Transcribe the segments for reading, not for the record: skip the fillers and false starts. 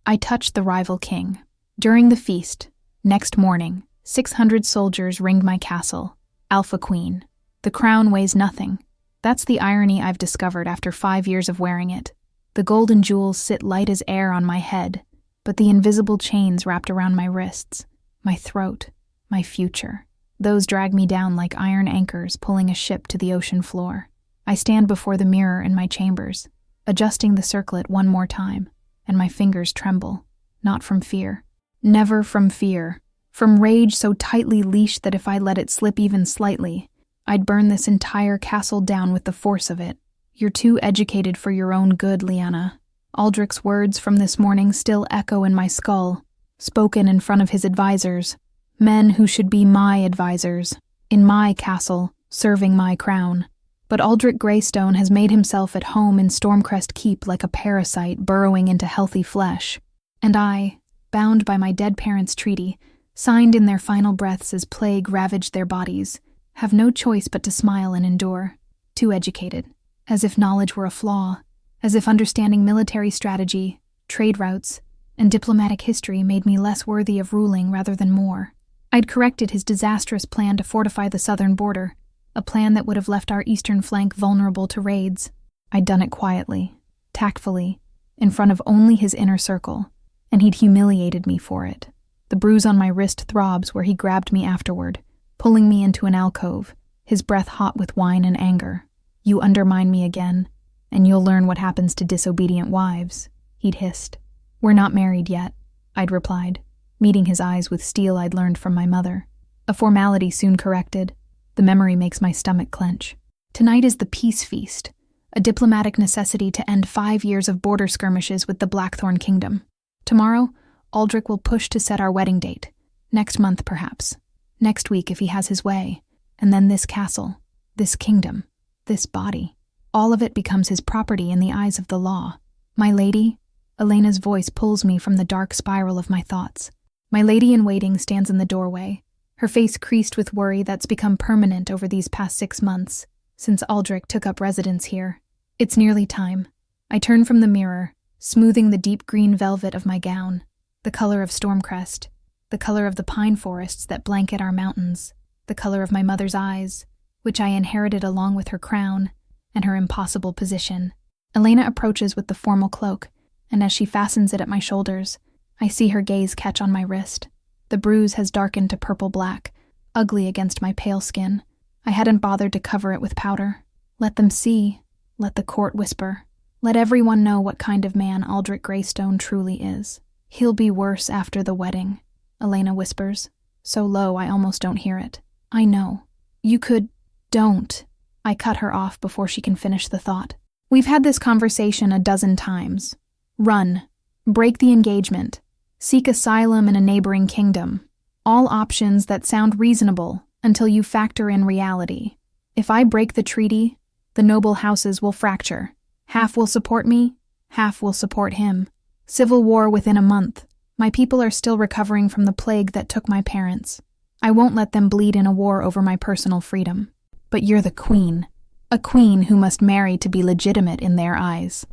I touched the rival king. During the feast, next morning, 600 soldiers ringed my castle. Alpha Queen. The crown weighs nothing. That's the irony I've discovered after 5 years of wearing it. The golden jewels sit light as air on my head, but the invisible chains wrapped around my wrists, my throat, my future. Those drag me down like iron anchors pulling a ship to the ocean floor. I stand before the mirror in my chambers, adjusting the circlet one more time, and my fingers tremble. Not from fear. Never from fear. From rage so tightly leashed that if I let it slip even slightly, I'd burn this entire castle down with the force of it. You're too educated for your own good, Lyanna. Aldrich's words from this morning still echo in my skull, spoken in front of his advisors, men who should be my advisors, in my castle, serving my crown. But Aldrich Greystone has made himself at home in Stormcrest Keep like a parasite burrowing into healthy flesh. And I, bound by my dead parents' treaty, signed in their final breaths as plague ravaged their bodies, have no choice but to smile and endure. Too educated. As if knowledge were a flaw. As if understanding military strategy, trade routes, and diplomatic history made me less worthy of ruling rather than more. I'd corrected his disastrous plan to fortify the southern border, a plan that would have left our eastern flank vulnerable to raids. I'd done it quietly, tactfully, in front of only his inner circle, and he'd humiliated me for it. The bruise on my wrist throbs where he grabbed me afterward, pulling me into an alcove, his breath hot with wine and anger. You undermine me again, and you'll learn what happens to disobedient wives, he'd hissed. We're not married yet, I'd replied, meeting his eyes with steel I'd learned from my mother. A formality soon corrected. The memory makes my stomach clench. Tonight is the peace feast, a diplomatic necessity to end 5 years of border skirmishes with the Blackthorn Kingdom. Tomorrow, Aldrich will push to set our wedding date. Next month, perhaps. Next week, if he has his way. And then this castle, this kingdom, this body. All of it becomes his property in the eyes of the law. My lady, Elena's voice pulls me from the dark spiral of my thoughts. My lady-in-waiting stands in the doorway, her face creased with worry that's become permanent over these past 6 months, since Aldrich took up residence here. It's nearly time. I turn from the mirror, smoothing the deep green velvet of my gown, the color of Stormcrest, the color of the pine forests that blanket our mountains, the color of my mother's eyes, which I inherited along with her crown and her impossible position. Elena approaches with the formal cloak, and as she fastens it at my shoulders, I see her gaze catch on my wrist. The bruise has darkened to purple-black, ugly against my pale skin. I hadn't bothered to cover it with powder. Let them see. Let the court whisper. Let everyone know what kind of man Aldrich Greystone truly is. He'll be worse after the wedding, Elena whispers, so low I almost don't hear it. I know. You could... Don't. I cut her off before she can finish the thought. We've had this conversation a dozen times. Run. Break the engagement. Seek asylum in a neighboring kingdom. All options that sound reasonable until you factor in reality. If I break the treaty, the noble houses will fracture. Half will support me, half will support him. Civil war within a month. My people are still recovering from the plague that took my parents. I won't let them bleed in a war over my personal freedom. But you're the queen. A queen who must marry to be legitimate in their eyes.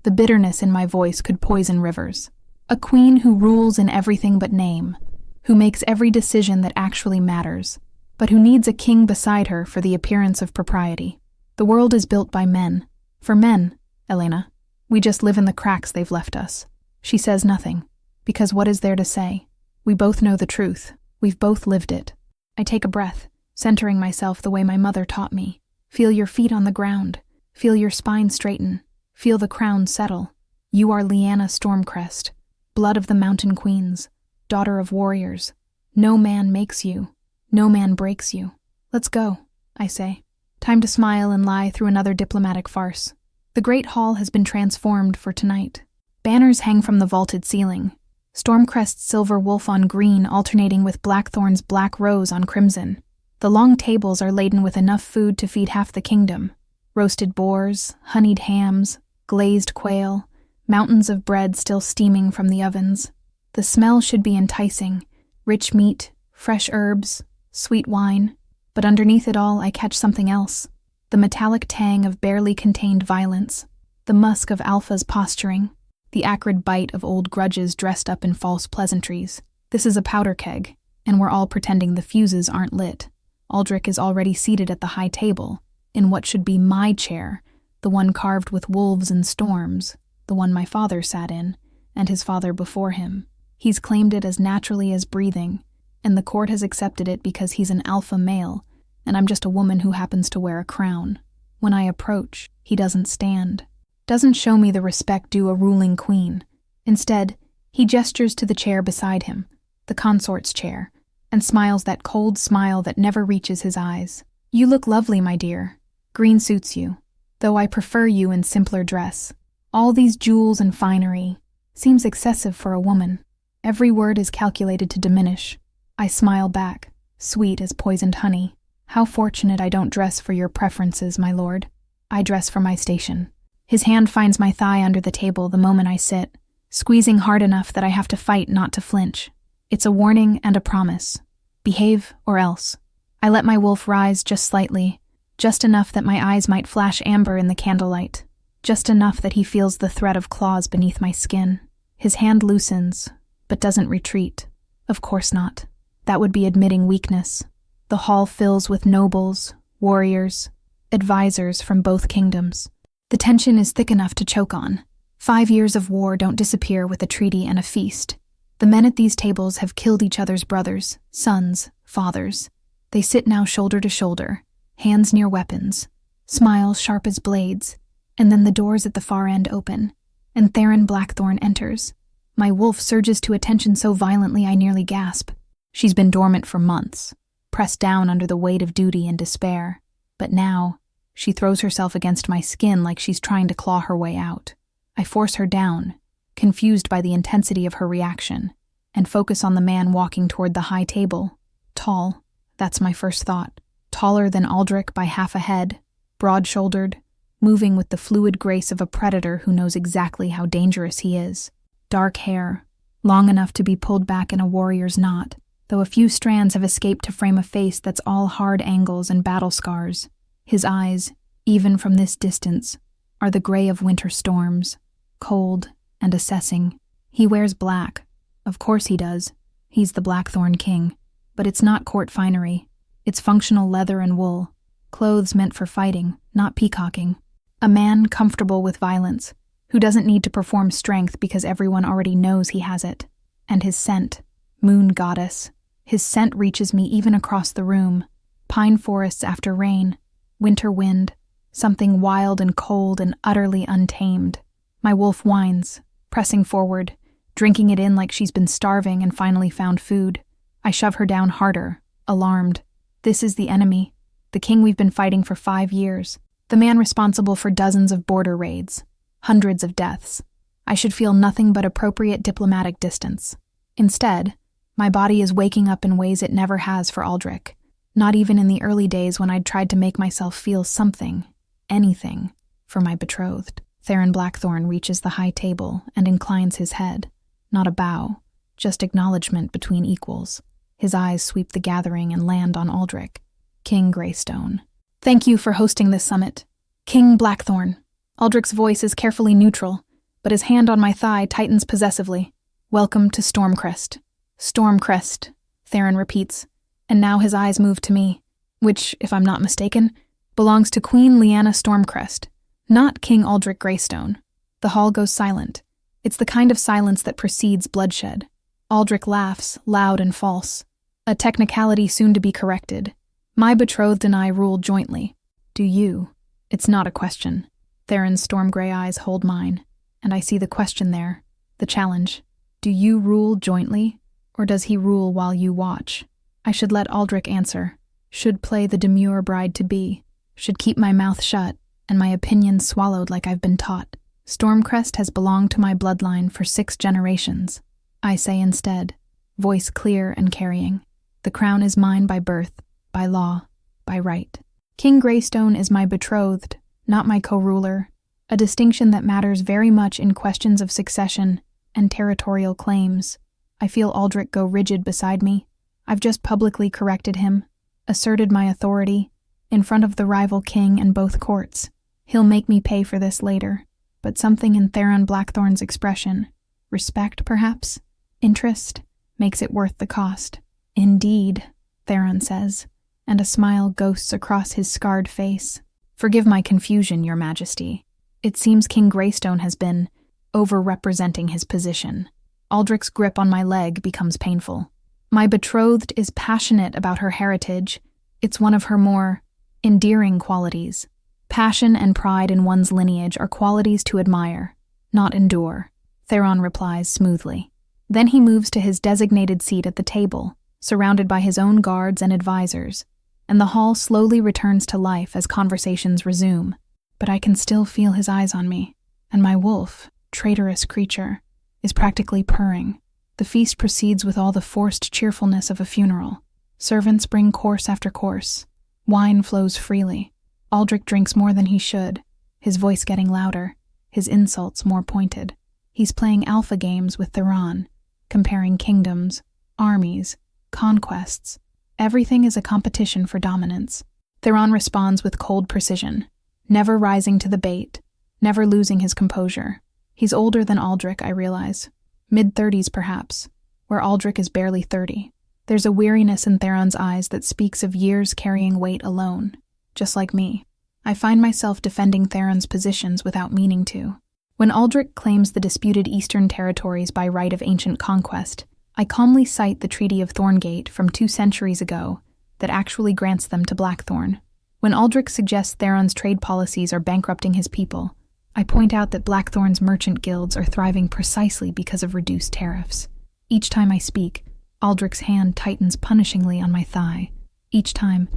The bitterness in my voice could poison rivers. A queen who rules in everything but name, who makes every decision that actually matters, but who needs a king beside her for the appearance of propriety. The world is built by men. For men, Elena. We just live in the cracks they've left us. She says nothing, because what is there to say? We both know the truth. We've both lived it. I take a breath, centering myself the way my mother taught me. Feel your feet on the ground. Feel your spine straighten. Feel the crown settle. You are Lyanna Stormcrest, blood of the mountain queens, daughter of warriors. No man makes you. No man breaks you. Let's go, I say. Time to smile and lie through another diplomatic farce. The great hall has been transformed for tonight. Banners hang from the vaulted ceiling. Stormcrest's silver wolf on green alternating with Blackthorn's black rose on crimson. The long tables are laden with enough food to feed half the kingdom. Roasted boars, honeyed hams, glazed quail, mountains of bread still steaming from the ovens. The smell should be enticing. Rich meat, fresh herbs, sweet wine. But underneath it all, I catch something else. The metallic tang of barely contained violence. The musk of Alpha's posturing. the acrid bite of old grudges dressed up in false pleasantries. This is a powder keg, and we're all pretending the fuses aren't lit. Aldrich is already seated at the high table, in what should be my chair, the one carved with wolves and storms, the one my father sat in, and his father before him. He's claimed it as naturally as breathing, and the court has accepted it because he's an alpha male, and I'm just a woman who happens to wear a crown. When I approach, he doesn't stand, doesn't show me the respect due a ruling queen. Instead, he gestures to the chair beside him, the consort's chair, and smiles that cold smile that never reaches his eyes. You look lovely, my dear. Green suits you, though I prefer you in simpler dress. All these jewels and finery seems excessive for a woman. Every word is calculated to diminish. I smile back, sweet as poisoned honey. How fortunate I don't dress for your preferences, my lord. I dress for my station. His hand finds my thigh under the table the moment I sit, squeezing hard enough that I have to fight not to flinch. It's a warning and a promise. Behave or else. I let my wolf rise just slightly, just enough that my eyes might flash amber in the candlelight, just enough that he feels the threat of claws beneath my skin. His hand loosens, but doesn't retreat. Of course not. That would be admitting weakness. The hall fills with nobles, warriors, advisors from both kingdoms. The tension is thick enough to choke on. 5 years of war don't disappear with a treaty and a feast. The men at these tables have killed each other's brothers, sons, fathers. They sit now shoulder to shoulder, hands near weapons, smiles sharp as blades, and then the doors at the far end open, and Theron Blackthorn enters. My wolf surges to attention so violently I nearly gasp. She's been dormant for months, pressed down under the weight of duty and despair, but now she throws herself against my skin like she's trying to claw her way out. I force her down, confused by the intensity of her reaction, and focus on the man walking toward the high table. Tall, that's my first thought. Taller than Aldrich by half a head, broad-shouldered, moving with the fluid grace of a predator who knows exactly how dangerous he is. Dark hair, long enough to be pulled back in a warrior's knot, though a few strands have escaped to frame a face that's all hard angles and battle scars. His eyes, even from this distance, are the gray of winter storms, cold and assessing. He wears black. Of course he does. He's the Blackthorn King. But it's not court finery. It's functional leather and wool. Clothes meant for fighting, not peacocking. A man comfortable with violence, who doesn't need to perform strength because everyone already knows he has it. And his scent, moon goddess. His scent reaches me even across the room. Pine forests after rain, winter wind, something wild and cold and utterly untamed. My wolf whines, pressing forward, drinking it in like she's been starving and finally found food. I shove her down harder, alarmed. This is the enemy, the king we've been fighting for 5 years, the man responsible for dozens of border raids, hundreds of deaths. I should feel nothing but appropriate diplomatic distance. Instead, my body is waking up in ways it never has for Aldrich, not even in the early days when I'd tried to make myself feel something, anything, for my betrothed. Theron Blackthorn reaches the high table and inclines his head. Not a bow, just acknowledgement between equals. His eyes sweep the gathering and land on Aldrich, King Greystone. Thank you for hosting this summit. King Blackthorn. Aldrich's voice is carefully neutral, but his hand on my thigh tightens possessively. Welcome to Stormcrest. Stormcrest, Theron repeats, and now his eyes move to me, which, if I'm not mistaken, belongs to Queen Lyanna Stormcrest, not King Aldrich Greystone. The hall goes silent. It's the kind of silence that precedes bloodshed. Aldrich laughs, loud and false, a technicality soon to be corrected. My betrothed and I rule jointly. Do you? It's not a question. Theron's storm-gray eyes hold mine, and I see the question there, the challenge. Do you rule jointly, or does he rule while you watch? I should let Aldrich answer, should play the demure bride-to-be, should keep my mouth shut and my opinions swallowed like I've been taught. Stormcrest has belonged to my bloodline for 6 generations. I say instead, voice clear and carrying. The crown is mine by birth, by law, by right. King Greystone is my betrothed, not my co-ruler, a distinction that matters very much in questions of succession and territorial claims. I feel Aldrich go rigid beside me. I've just publicly corrected him, asserted my authority, in front of the rival king and both courts. He'll make me pay for this later, but something in Theron Blackthorn's expression, respect perhaps, interest, makes it worth the cost. Indeed, Theron says, and a smile ghosts across his scarred face. Forgive my confusion, Your Majesty. It seems King Greystone has been over-representing his position. Aldrich's grip on my leg becomes painful. My betrothed is passionate about her heritage. It's one of her more endearing qualities. Passion and pride in one's lineage are qualities to admire, not endure, Theron replies smoothly. Then he moves to his designated seat at the table, surrounded by his own guards and advisors, and the hall slowly returns to life as conversations resume. But I can still feel his eyes on me, and my wolf, traitorous creature, is practically purring. The feast proceeds with all the forced cheerfulness of a funeral. Servants bring course after course. Wine flows freely. Aldrich drinks more than he should, his voice getting louder, his insults more pointed. He's playing alpha games with Theron, comparing kingdoms, armies, conquests. Everything is a competition for dominance. Theron responds with cold precision, never rising to the bait, never losing his composure. He's older than Aldrich, I realize. Mid-30s perhaps, where Aldrich is barely 30. There's a weariness in Theron's eyes that speaks of years carrying weight alone. Just like me, I find myself defending Theron's positions without meaning to. When Aldrich claims the disputed eastern territories by right of ancient conquest, I calmly cite the Treaty of Thorngate from 2 centuries ago that actually grants them to Blackthorn. When Aldrich suggests Theron's trade policies are bankrupting his people, I point out that Blackthorn's merchant guilds are thriving precisely because of reduced tariffs. Each time I speak, Aldrich's hand tightens punishingly on my thigh. Each time,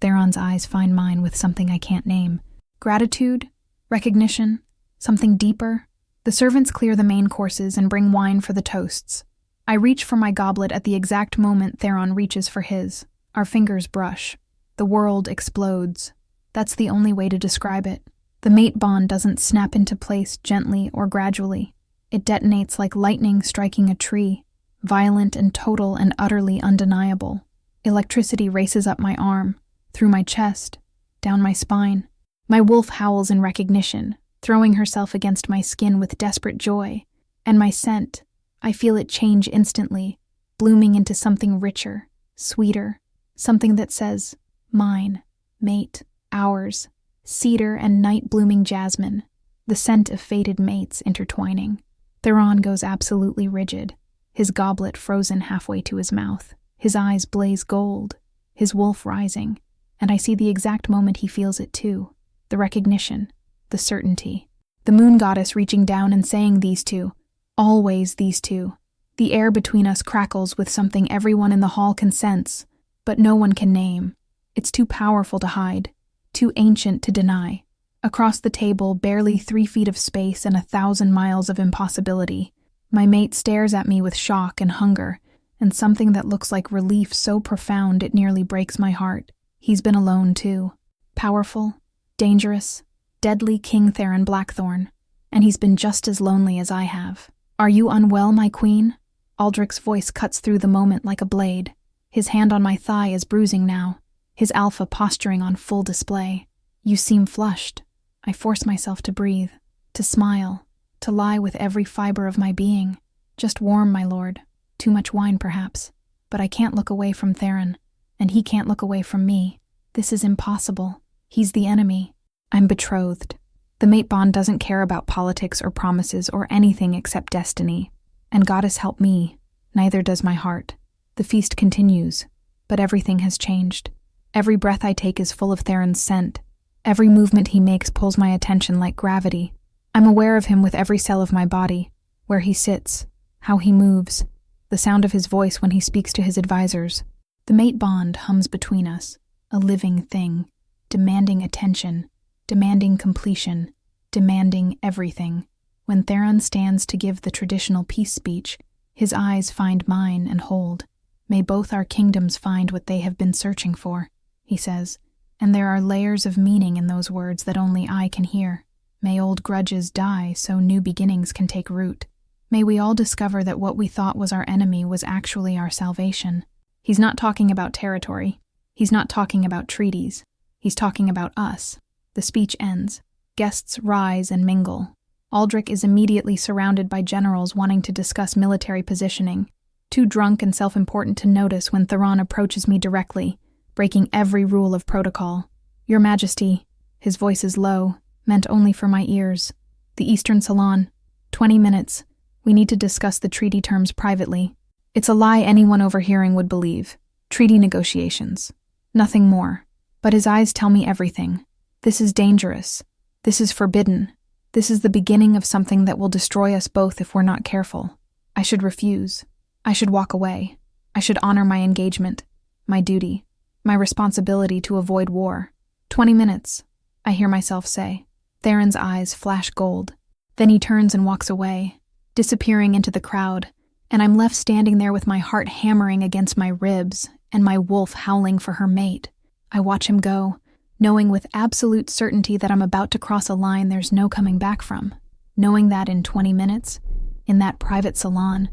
Theron's eyes find mine with something I can't name. Gratitude? Recognition? Something deeper? The servants clear the main courses and bring wine for the toasts. I reach for my goblet at the exact moment Theron reaches for his. Our fingers brush. The world explodes. That's the only way to describe it. The mate bond doesn't snap into place gently or gradually. It detonates like lightning striking a tree, violent and total and utterly undeniable. Electricity races up my arm, through my chest, down my spine. My wolf howls in recognition, throwing herself against my skin with desperate joy. And my scent, I feel it change instantly, blooming into something richer, sweeter, something that says, mine, mate, ours, cedar and night-blooming jasmine, the scent of fated mates intertwining. Theron goes absolutely rigid, his goblet frozen halfway to his mouth. His eyes blaze gold, his wolf rising, and I see the exact moment he feels it too. The recognition, the certainty. The moon goddess reaching down and saying these two, always these two. The air between us crackles with something everyone in the hall can sense, but no one can name. It's too powerful to hide, too ancient to deny. Across the table, barely 3 feet of space and 1,000 miles of impossibility. My mate stares at me with shock and hunger, and something that looks like relief so profound it nearly breaks my heart. He's been alone too. Powerful, dangerous, deadly King Theron Blackthorn, and he's been just as lonely as I have. Are you unwell, my queen? Aldrich's voice cuts through the moment like a blade. His hand on my thigh is bruising now, his alpha posturing on full display. You seem flushed. I force myself to breathe, to smile, to lie with every fiber of my being. Just warm, my lord. Too much wine, perhaps. But I can't look away from Theron, and he can't look away from me. This is impossible. He's the enemy. I'm betrothed. The mate bond doesn't care about politics or promises or anything except destiny. And goddess help me, neither does my heart. The feast continues, but everything has changed. Every breath I take is full of Theron's scent. Every movement he makes pulls my attention like gravity. I'm aware of him with every cell of my body, where he sits, how he moves, the sound of his voice when he speaks to his advisors. The mate bond hums between us, a living thing, demanding attention, demanding completion, demanding everything. When Theron stands to give the traditional peace speech, his eyes find mine and hold. May both our kingdoms find what they have been searching for, he says, and there are layers of meaning in those words that only I can hear. May old grudges die so new beginnings can take root. May we all discover that what we thought was our enemy was actually our salvation. He's not talking about territory. He's not talking about treaties. He's talking about us. The speech ends. Guests rise and mingle. Aldrich is immediately surrounded by generals wanting to discuss military positioning, too drunk and self-important to notice when Theron approaches me directly, breaking every rule of protocol. "Your Majesty," his voice is low, meant only for my ears. "The Eastern Salon. 20 minutes. We need to discuss the treaty terms privately." It's a lie anyone overhearing would believe. Treaty negotiations. Nothing more. But his eyes tell me everything. This is dangerous. This is forbidden. This is the beginning of something that will destroy us both if we're not careful. I should refuse. I should walk away. I should honor my engagement, my duty, my responsibility to avoid war. 20 minutes, I hear myself say. Theron's eyes flash gold. Then he turns and walks away, disappearing into the crowd, and I'm left standing there with my heart hammering against my ribs and my wolf howling for her mate. I watch him go, knowing with absolute certainty that I'm about to cross a line there's no coming back from, knowing that in 20 minutes, in that private salon,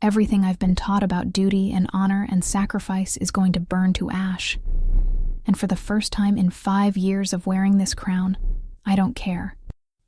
everything I've been taught about duty and honor and sacrifice is going to burn to ash. And for the first time in 5 years of wearing this crown, I don't care.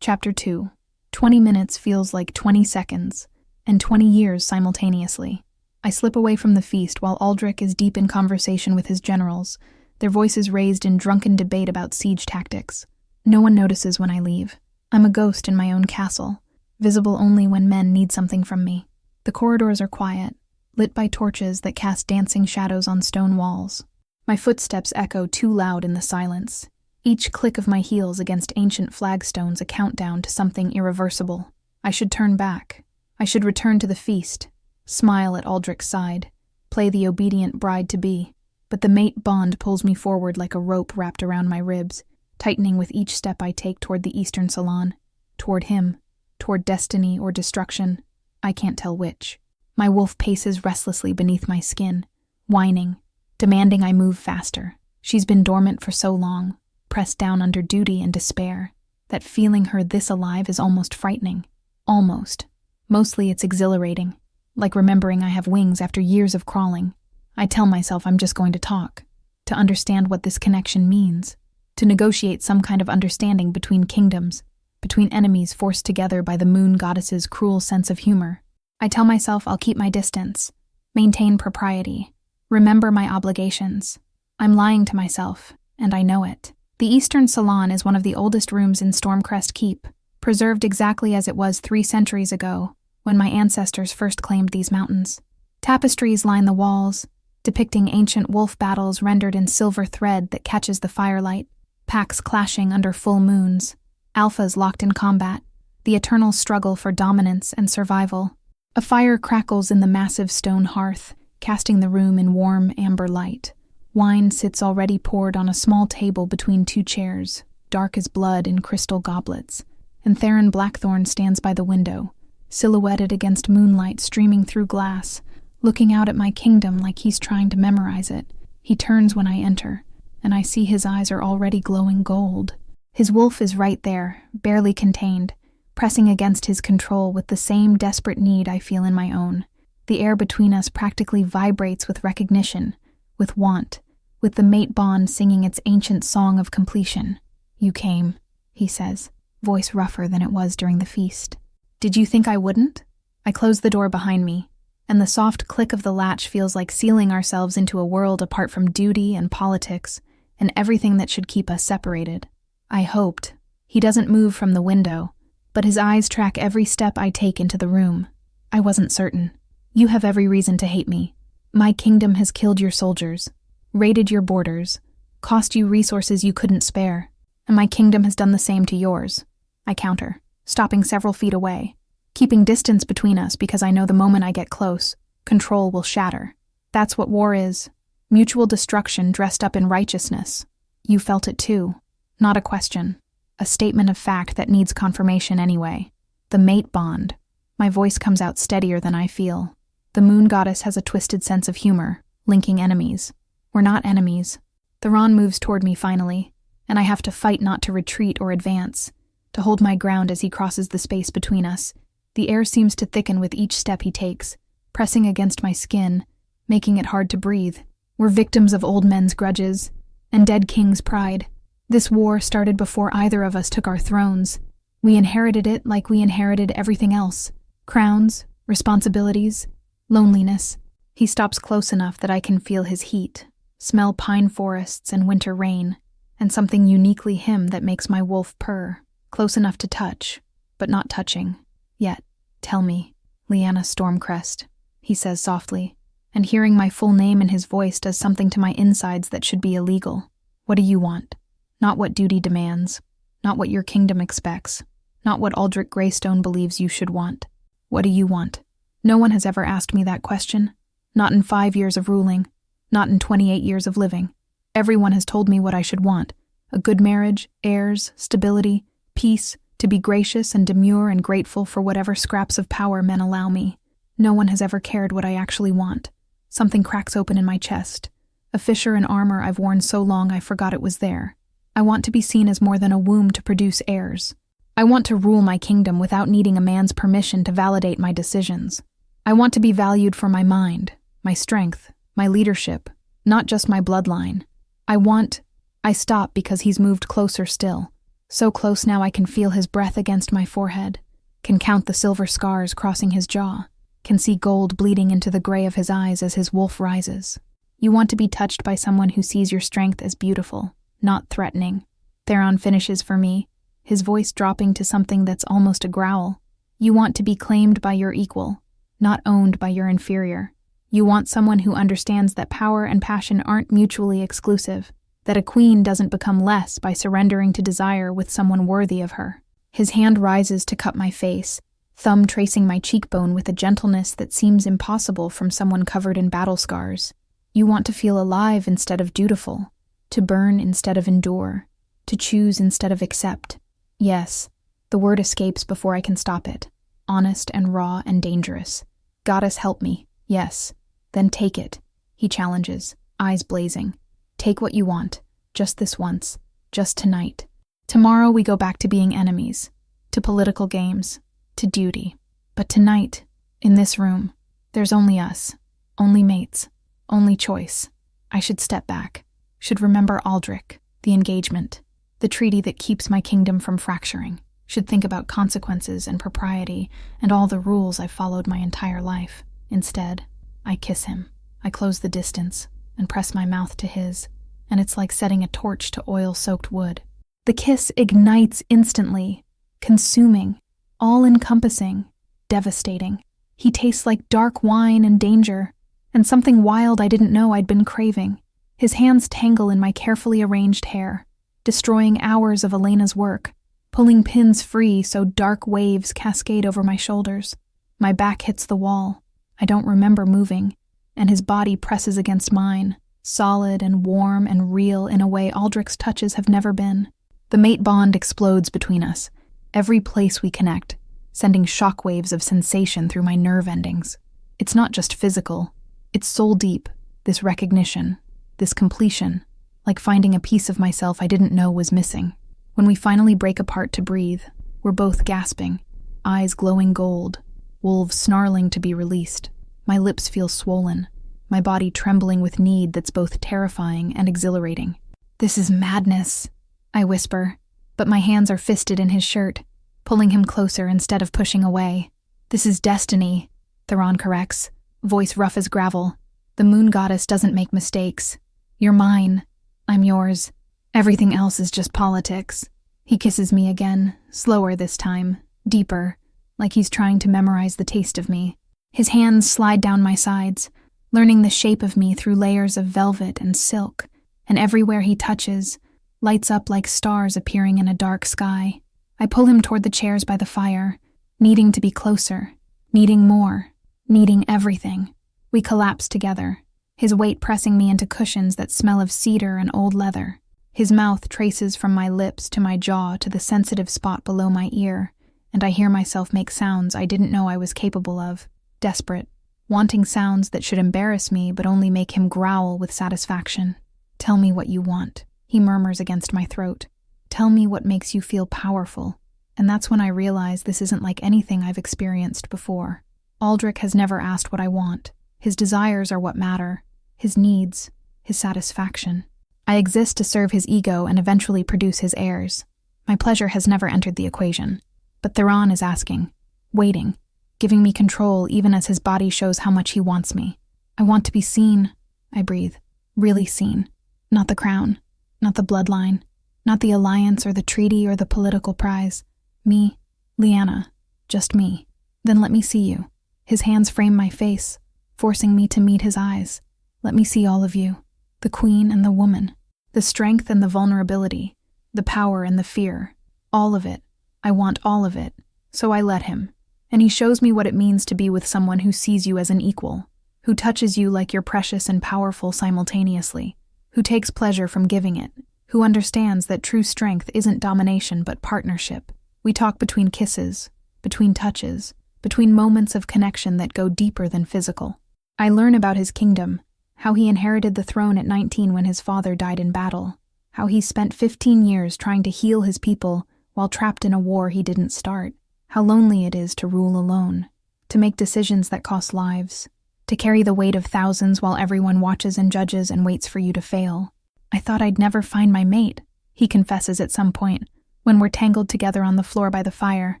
Chapter 2. 20 minutes feels like 20 seconds, and 20 years simultaneously. I slip away from the feast while Aldrich is deep in conversation with his generals, their voices raised in drunken debate about siege tactics. No one notices when I leave. I'm a ghost in my own castle, visible only when men need something from me. The corridors are quiet, lit by torches that cast dancing shadows on stone walls. My footsteps echo too loud in the silence, each click of my heels against ancient flagstones a countdown to something irreversible. I should turn back. I should return to the feast, smile at Aldrich's side, play the obedient bride-to-be. But the mate bond pulls me forward like a rope wrapped around my ribs, tightening with each step I take toward the Eastern Salon, toward him, toward destiny or destruction. I can't tell which. My wolf paces restlessly beneath my skin, whining, demanding I move faster. She's been dormant for so long, pressed down under duty and despair, that feeling her this alive is almost frightening. Almost. Mostly it's exhilarating, like remembering I have wings after years of crawling. I tell myself I'm just going to talk, to understand what this connection means, to negotiate some kind of understanding between kingdoms, between enemies forced together by the moon goddess's cruel sense of humor. I tell myself I'll keep my distance, maintain propriety, remember my obligations. I'm lying to myself, and I know it. The Eastern Salon is one of the oldest rooms in Stormcrest Keep, preserved exactly as it was 3 centuries ago, when my ancestors first claimed these mountains. Tapestries line the walls, depicting ancient wolf battles rendered in silver thread that catches the firelight, packs clashing under full moons, alphas locked in combat, the eternal struggle for dominance and survival. A fire crackles in the massive stone hearth, casting the room in warm amber light. Wine sits already poured on a small table between 2 chairs, dark as blood in crystal goblets, and Theron Blackthorn stands by the window, silhouetted against moonlight streaming through glass, looking out at my kingdom like he's trying to memorize it. He turns when I enter, and I see his eyes are already glowing gold. His wolf is right there, barely contained, pressing against his control with the same desperate need I feel in my own. The air between us practically vibrates with recognition, with want, with the mate bond singing its ancient song of completion. "You came," he says, voice rougher than it was during the feast. "Did you think I wouldn't?" I close the door behind me, and the soft click of the latch feels like sealing ourselves into a world apart from duty and politics and everything that should keep us separated. I hoped. He doesn't move from the window, but his eyes track every step I take into the room. I wasn't certain. "You have every reason to hate me. My kingdom has killed your soldiers, raided your borders, cost you resources you couldn't spare, and my kingdom has done the same to yours," I counter, stopping several feet away, keeping distance between us because I know the moment I get close, control will shatter. That's what war is. Mutual destruction dressed up in righteousness. You felt it too. Not a question. A statement of fact that needs confirmation anyway. The mate bond. My voice comes out steadier than I feel. The moon goddess has a twisted sense of humor, linking enemies. We're not enemies. Theron moves toward me finally, and I have to fight not to retreat or advance, to hold my ground as he crosses the space between us. The air seems to thicken with each step he takes, pressing against my skin, making it hard to breathe. We're victims of old men's grudges and dead kings' pride. This war started before either of us took our thrones. We inherited it like we inherited everything else. Crowns, responsibilities, loneliness. He stops close enough that I can feel his heat, smell pine forests and winter rain, and something uniquely him that makes my wolf purr, close enough to touch, but not touching. Yet, tell me, Lyanna Stormcrest, he says softly, and hearing my full name in his voice does something to my insides that should be illegal. What do you want? Not what duty demands, not what your kingdom expects, not what Aldrich Greystone believes you should want. What do you want? No one has ever asked me that question. Not in 5 years of ruling, not in 28 years of living. Everyone has told me what I should want. A good marriage, heirs, stability, peace, to be gracious and demure and grateful for whatever scraps of power men allow me. No one has ever cared what I actually want. Something cracks open in my chest. A fissure in armor I've worn so long I forgot it was there. I want to be seen as more than a womb to produce heirs. I want to rule my kingdom without needing a man's permission to validate my decisions. I want to be valued for my mind, my strength, my leadership, not just my bloodline. I stop because he's moved closer still. So close now I can feel his breath against my forehead, can count the silver scars crossing his jaw, can see gold bleeding into the gray of his eyes as his wolf rises. You want to be touched by someone who sees your strength as beautiful, not threatening. Theron finishes for me, his voice dropping to something that's almost a growl. You want to be claimed by your equal, not owned by your inferior. You want someone who understands that power and passion aren't mutually exclusive, that a queen doesn't become less by surrendering to desire with someone worthy of her. His hand rises to cup my face, thumb tracing my cheekbone with a gentleness that seems impossible from someone covered in battle scars. You want to feel alive instead of dutiful, to burn instead of endure, to choose instead of accept. Yes, the word escapes before I can stop it. Honest and raw and dangerous. Goddess, help me. Yes. Then take it, he challenges, eyes blazing. Take what you want, just this once, just tonight. Tomorrow we go back to being enemies, to political games, to duty. But tonight, in this room, there's only us, only mates, only choice. I should step back, should remember Aldrich, the engagement, the treaty that keeps my kingdom from fracturing, should think about consequences and propriety and all the rules I've followed my entire life. Instead, I kiss him. I close the distance and press my mouth to his, and it's like setting a torch to oil-soaked wood. The kiss ignites instantly, consuming, all-encompassing, devastating. He tastes like dark wine and danger, and something wild I didn't know I'd been craving. His hands tangle in my carefully arranged hair, destroying hours of Elena's work, pulling pins free so dark waves cascade over my shoulders. My back hits the wall. I don't remember moving, and his body presses against mine, solid and warm and real in a way Aldrich's touches have never been. The mate bond explodes between us, every place we connect, sending shockwaves of sensation through my nerve endings. It's not just physical, it's soul deep, this recognition, this completion, like finding a piece of myself I didn't know was missing. When we finally break apart to breathe, we're both gasping, eyes glowing gold, wolves snarling to be released. My lips feel swollen, my body trembling with need that's both terrifying and exhilarating. This is madness, I whisper, but my hands are fisted in his shirt, pulling him closer instead of pushing away. This is destiny, Theron corrects, voice rough as gravel. The moon goddess doesn't make mistakes. You're mine. I'm yours. Everything else is just politics. He kisses me again, slower this time, deeper, like he's trying to memorize the taste of me. His hands slide down my sides, learning the shape of me through layers of velvet and silk, and everywhere he touches, lights up like stars appearing in a dark sky. I pull him toward the chairs by the fire, needing to be closer, needing more, needing everything. We collapse together, his weight pressing me into cushions that smell of cedar and old leather. His mouth traces from my lips to my jaw to the sensitive spot below my ear, and I hear myself make sounds I didn't know I was capable of. Desperate, wanting sounds that should embarrass me but only make him growl with satisfaction. Tell me what you want, he murmurs against my throat. Tell me what makes you feel powerful. And that's when I realize this isn't like anything I've experienced before. Aldrich has never asked what I want. His desires are what matter. His needs, his satisfaction. I exist to serve his ego and eventually produce his heirs. My pleasure has never entered the equation. But Theron is asking, waiting, giving me control even as his body shows how much he wants me. I want to be seen, I breathe. Really seen. Not the crown, not the bloodline, not the alliance or the treaty or the political prize. Me, Lyanna, just me. Then let me see you. His hands frame my face, forcing me to meet his eyes. Let me see all of you. The queen and the woman. The strength and the vulnerability. The power and the fear. All of it. I want all of it. So I let him. And he shows me what it means to be with someone who sees you as an equal, who touches you like you're precious and powerful simultaneously, who takes pleasure from giving it, who understands that true strength isn't domination but partnership. We talk between kisses, between touches, between moments of connection that go deeper than physical. I learn about his kingdom, how he inherited the throne at 19 when his father died in battle, how he spent 15 years trying to heal his people while trapped in a war he didn't start, how lonely it is to rule alone, to make decisions that cost lives, to carry the weight of thousands while everyone watches and judges and waits for you to fail. I thought I'd never find my mate, he confesses at some point, when we're tangled together on the floor by the fire,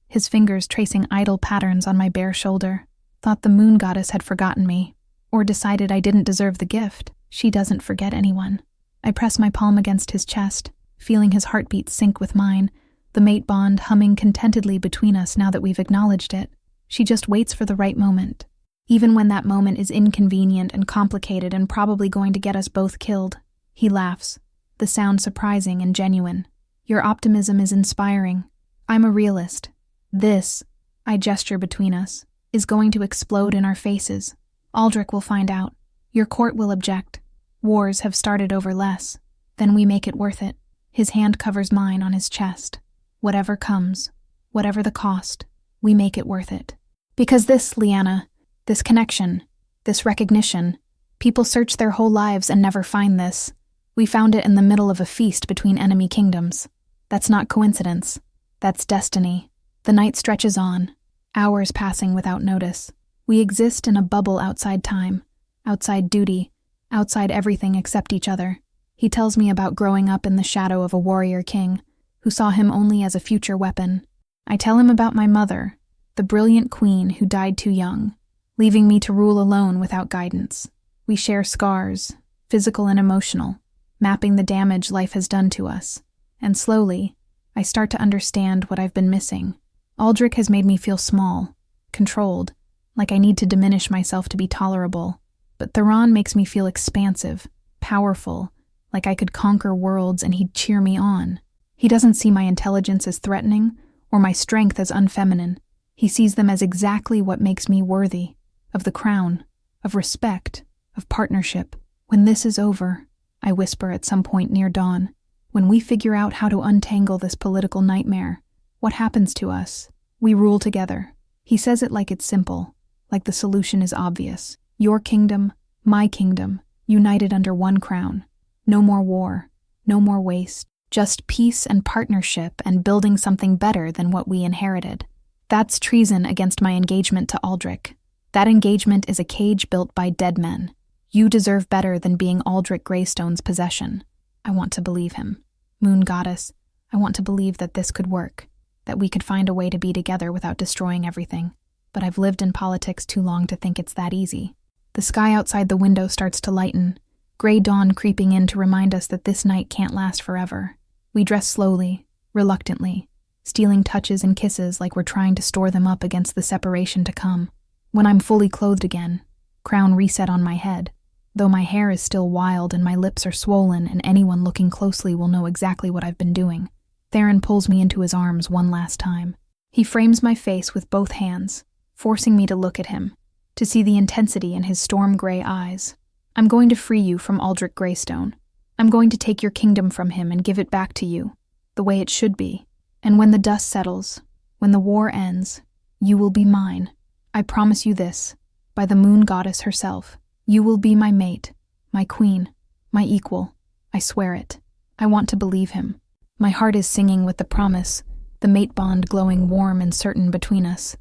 his fingers tracing idle patterns on my bare shoulder. Thought the moon goddess had forgotten me, or decided I didn't deserve the gift. She doesn't forget anyone. I press my palm against his chest, feeling his heartbeat sync with mine, the mate bond humming contentedly between us now that we've acknowledged it. She just waits for the right moment, even when that moment is inconvenient and complicated and probably going to get us both killed. He laughs, the sound surprising and genuine. Your optimism is inspiring. I'm a realist. This, I gesture between us, is going to explode in our faces. Aldrich will find out. Your court will object. Wars have started over less. Then we make it worth it. His hand covers mine on his chest. Whatever comes, whatever the cost, we make it worth it. Because this, Lyanna, this connection, this recognition, people search their whole lives and never find this. We found it in the middle of a feast between enemy kingdoms. That's not coincidence. That's destiny. The night stretches on, hours passing without notice. We exist in a bubble outside time, outside duty, outside everything except each other. He tells me about growing up in the shadow of a warrior king, who saw him only as a future weapon. I tell him about my mother, the brilliant queen who died too young, leaving me to rule alone without guidance. We share scars, physical and emotional, mapping the damage life has done to us. And slowly, I start to understand what I've been missing. Aldrich has made me feel small, controlled, like I need to diminish myself to be tolerable. But Theron makes me feel expansive, powerful, like I could conquer worlds and he'd cheer me on. He doesn't see my intelligence as threatening or my strength as unfeminine. He sees them as exactly what makes me worthy of the crown, of respect, of partnership. When this is over, I whisper at some point near dawn, when we figure out how to untangle this political nightmare, what happens to us? We rule together. He says it like it's simple, like the solution is obvious. Your kingdom, my kingdom, united under one crown. No more war, no more waste, just peace and partnership and building something better than what we inherited. That's treason against my engagement to Aldrich. That engagement is a cage built by dead men. You deserve better than being Aldrich Greystone's possession. I want to believe him. Moon Goddess, I want to believe that this could work, that we could find a way to be together without destroying everything. But I've lived in politics too long to think it's that easy. The sky outside the window starts to lighten, gray dawn creeping in to remind us that this night can't last forever. We dress slowly, reluctantly, stealing touches and kisses like we're trying to store them up against the separation to come. When I'm fully clothed again, crown reset on my head, though my hair is still wild and my lips are swollen and anyone looking closely will know exactly what I've been doing, Theron pulls me into his arms one last time. He frames my face with both hands, forcing me to look at him, to see the intensity in his storm-gray eyes. I'm going to free you from Aldrich Greystone. I'm going to take your kingdom from him and give it back to you, the way it should be. And when the dust settles, when the war ends, you will be mine. I promise you this, by the moon goddess herself. You will be my mate, my queen, my equal. I swear it. I want to believe him. My heart is singing with the promise, the mate bond glowing warm and certain between us.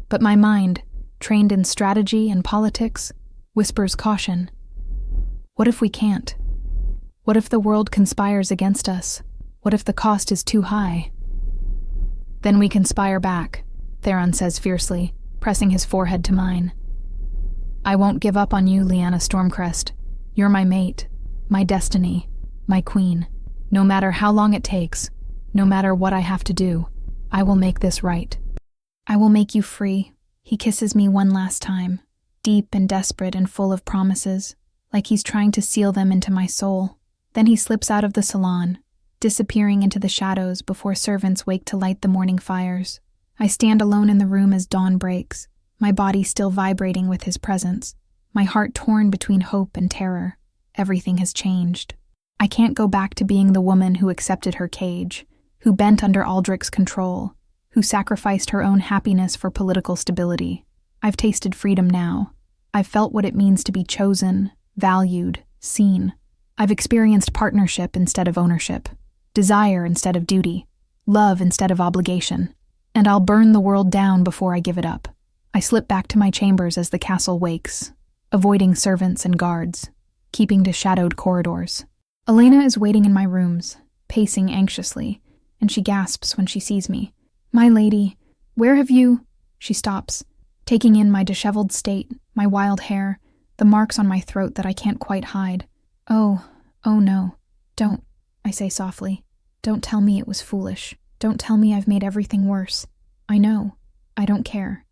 But my mind, trained in strategy and politics, whispers caution. What if we can't? What if the world conspires against us? What if the cost is too high? Then we conspire back, Theron says fiercely, pressing his forehead to mine. I won't give up on you, Lyanna Stormcrest. You're my mate, my destiny, my queen. No matter how long it takes, no matter what I have to do, I will make this right. I will make you free. He kisses me one last time, deep and desperate and full of promises, like he's trying to seal them into my soul. Then he slips out of the salon, disappearing into the shadows before servants wake to light the morning fires. I stand alone in the room as dawn breaks, my body still vibrating with his presence, my heart torn between hope and terror. Everything has changed. I can't go back to being the woman who accepted her cage, who bent under Aldrich's control, who sacrificed her own happiness for political stability. I've tasted freedom now. I've felt what it means to be chosen, valued, seen. I've experienced partnership instead of ownership, desire instead of duty, love instead of obligation. And I'll burn the world down before I give it up. I slip back to my chambers as the castle wakes, avoiding servants and guards, keeping to shadowed corridors. Elena is waiting in my rooms, pacing anxiously, and she gasps when she sees me. My lady, where have you? She stops, taking in my disheveled state, my wild hair, the marks on my throat that I can't quite hide. Oh no, don't, I say softly. Don't tell me it was foolish. Don't tell me I've made everything worse. I know. I don't care.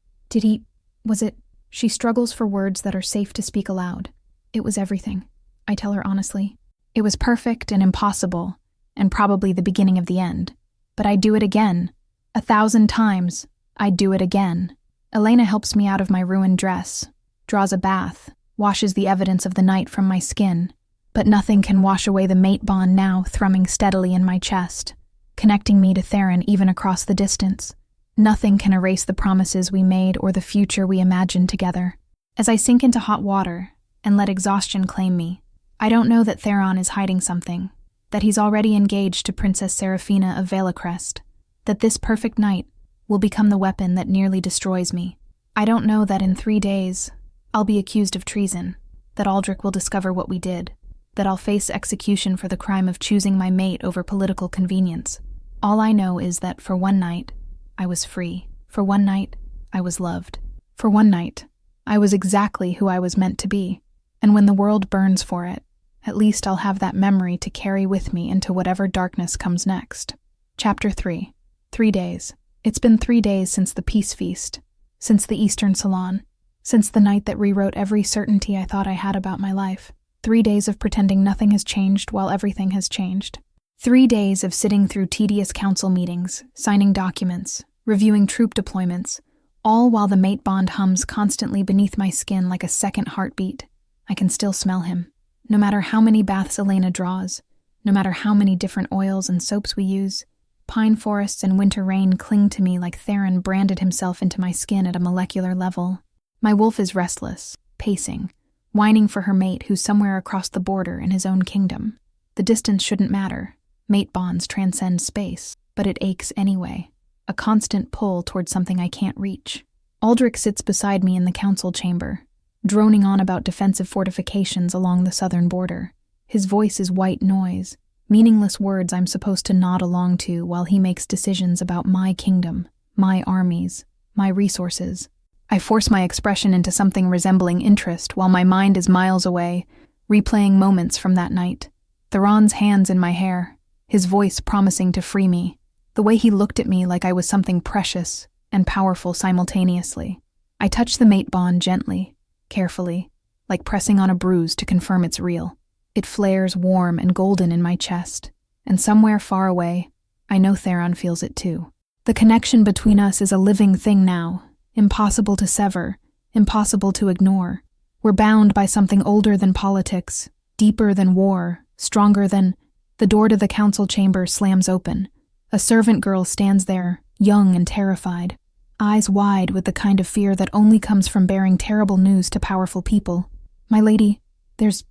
Was it? She struggles for words that are safe to speak aloud. It was everything, I tell her honestly. It was perfect and impossible, and probably the beginning of the end. But I'd do it again. 1,000 times. I'd do it again. Elena helps me out of my ruined dress, draws a bath, washes the evidence of the night from my skin. But nothing can wash away the mate bond now thrumming steadily in my chest, connecting me to Theron even across the distance. Nothing can erase the promises we made or the future we imagined together. As I sink into hot water and let exhaustion claim me, I don't know that Theron is hiding something, that he's already engaged to Princess Seraphina of Valacrest, that this perfect night will become the weapon that nearly destroys me. I don't know that in 3 days I'll be accused of treason, that Aldrich will discover what we did, that I'll face execution for the crime of choosing my mate over political convenience. All I know is that for one night, I was free. For one night, I was loved. For one night, I was exactly who I was meant to be. And when the world burns for it, at least I'll have that memory to carry with me into whatever darkness comes next. Chapter 3. 3 days. It's been 3 days since the Peace Feast, since the Eastern Salon, since the night that rewrote every certainty I thought I had about my life. 3 days of pretending nothing has changed while everything has changed. 3 days of sitting through tedious council meetings, signing documents, reviewing troop deployments, all while the mate bond hums constantly beneath my skin like a second heartbeat. I can still smell him. No matter how many baths Elena draws, no matter how many different oils and soaps we use, pine forests and winter rain cling to me like Theron branded himself into my skin at a molecular level. My wolf is restless, pacing, whining for her mate who's somewhere across the border in his own kingdom. The distance shouldn't matter. Mate bonds transcend space, but it aches anyway, a constant pull toward something I can't reach. Aldrich sits beside me in the council chamber, droning on about defensive fortifications along the southern border. His voice is white noise, meaningless words I'm supposed to nod along to while he makes decisions about my kingdom, my armies, my resources. I force my expression into something resembling interest while my mind is miles away, replaying moments from that night. Theron's hands in my hair, his voice promising to free me, the way he looked at me like I was something precious and powerful simultaneously. I touch the mate bond gently, carefully, like pressing on a bruise to confirm it's real. It flares warm and golden in my chest, and somewhere far away, I know Theron feels it too. The connection between us is a living thing now, impossible to sever, impossible to ignore. We're bound by something older than politics, deeper than war, stronger than... The door to the council chamber slams open. A servant girl stands there, young and terrified, eyes wide with the kind of fear that only comes from bearing terrible news to powerful people. My lady, there's